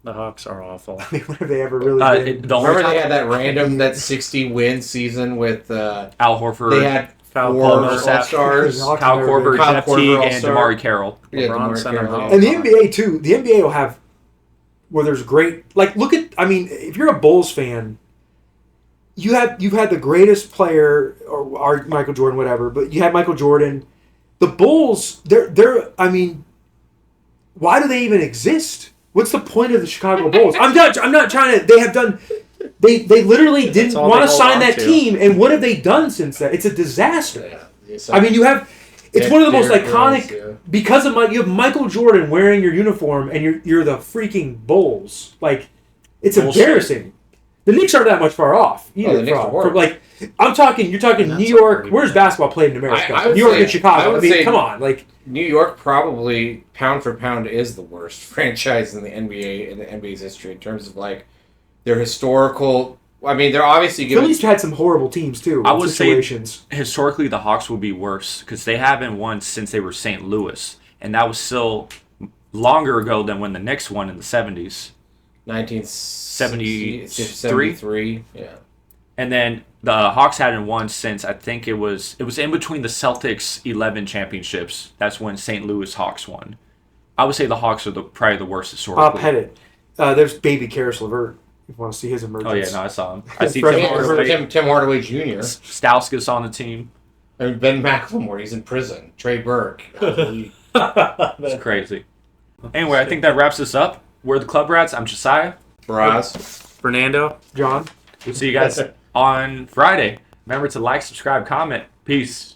The Hawks are awful. I mean, what have they ever really been? Remember they had that 60-win season with Al Horford. They had Kyle All-Stars. Kyle Korver, Jeff Teague, and DeMar Carroll. Yeah, DeMar Carroll. And the NBA, too. The NBA will have where there's great... Like, look at... I mean, if you're a Bulls fan, you've had the greatest player, or Michael Jordan, whatever, but you had Michael Jordan. The Bulls, they're... I mean, why do they even exist? What's the point of the Chicago Bulls? I'm not trying to... They have done... They literally didn't want to sign that team, and what have they done since then? It's a disaster. Yeah, I mean, you have... It's one of the most Derrick iconic Rose, because of you have Michael Jordan wearing your uniform and you're the freaking Bulls. Like, it's Bullshit. embarrassing. The Knicks aren't that much far off either. the Knicks are horrible. Like, you're talking New York. Where's basketball played in America? I would New York say- and Chicago. I I would mean, say- come on. Like, New York probably pound for pound is the worst franchise in the NBA in the NBA's history in terms of like their historical. I mean, they're obviously giving. Philly's had some horrible teams too. I would say situations. historically the Hawks would be worse because they haven't won since they were St. Louis, and that was still longer ago than when the Knicks won in the 70s. 1973. Yeah. And then the Hawks hadn't won since I think it was in between the Celtics 11 championships. That's when St. Louis Hawks won. I would say the Hawks are probably the worst historically. Pettit. There's baby Karis LeVert. If you want to see his emergence. Oh yeah, no, I saw him. I see Fresh- Tim Hardaway. Tim Hardaway Jr. Stauskas on the team. And Ben McLemore, he's in prison. Trey Burke. It's crazy. Anyway, I think that wraps us up. We're the Club Rats. I'm Jesiah. Faraz. Fernando. John. We'll see you guys on Friday. Remember to like, subscribe, comment. Peace.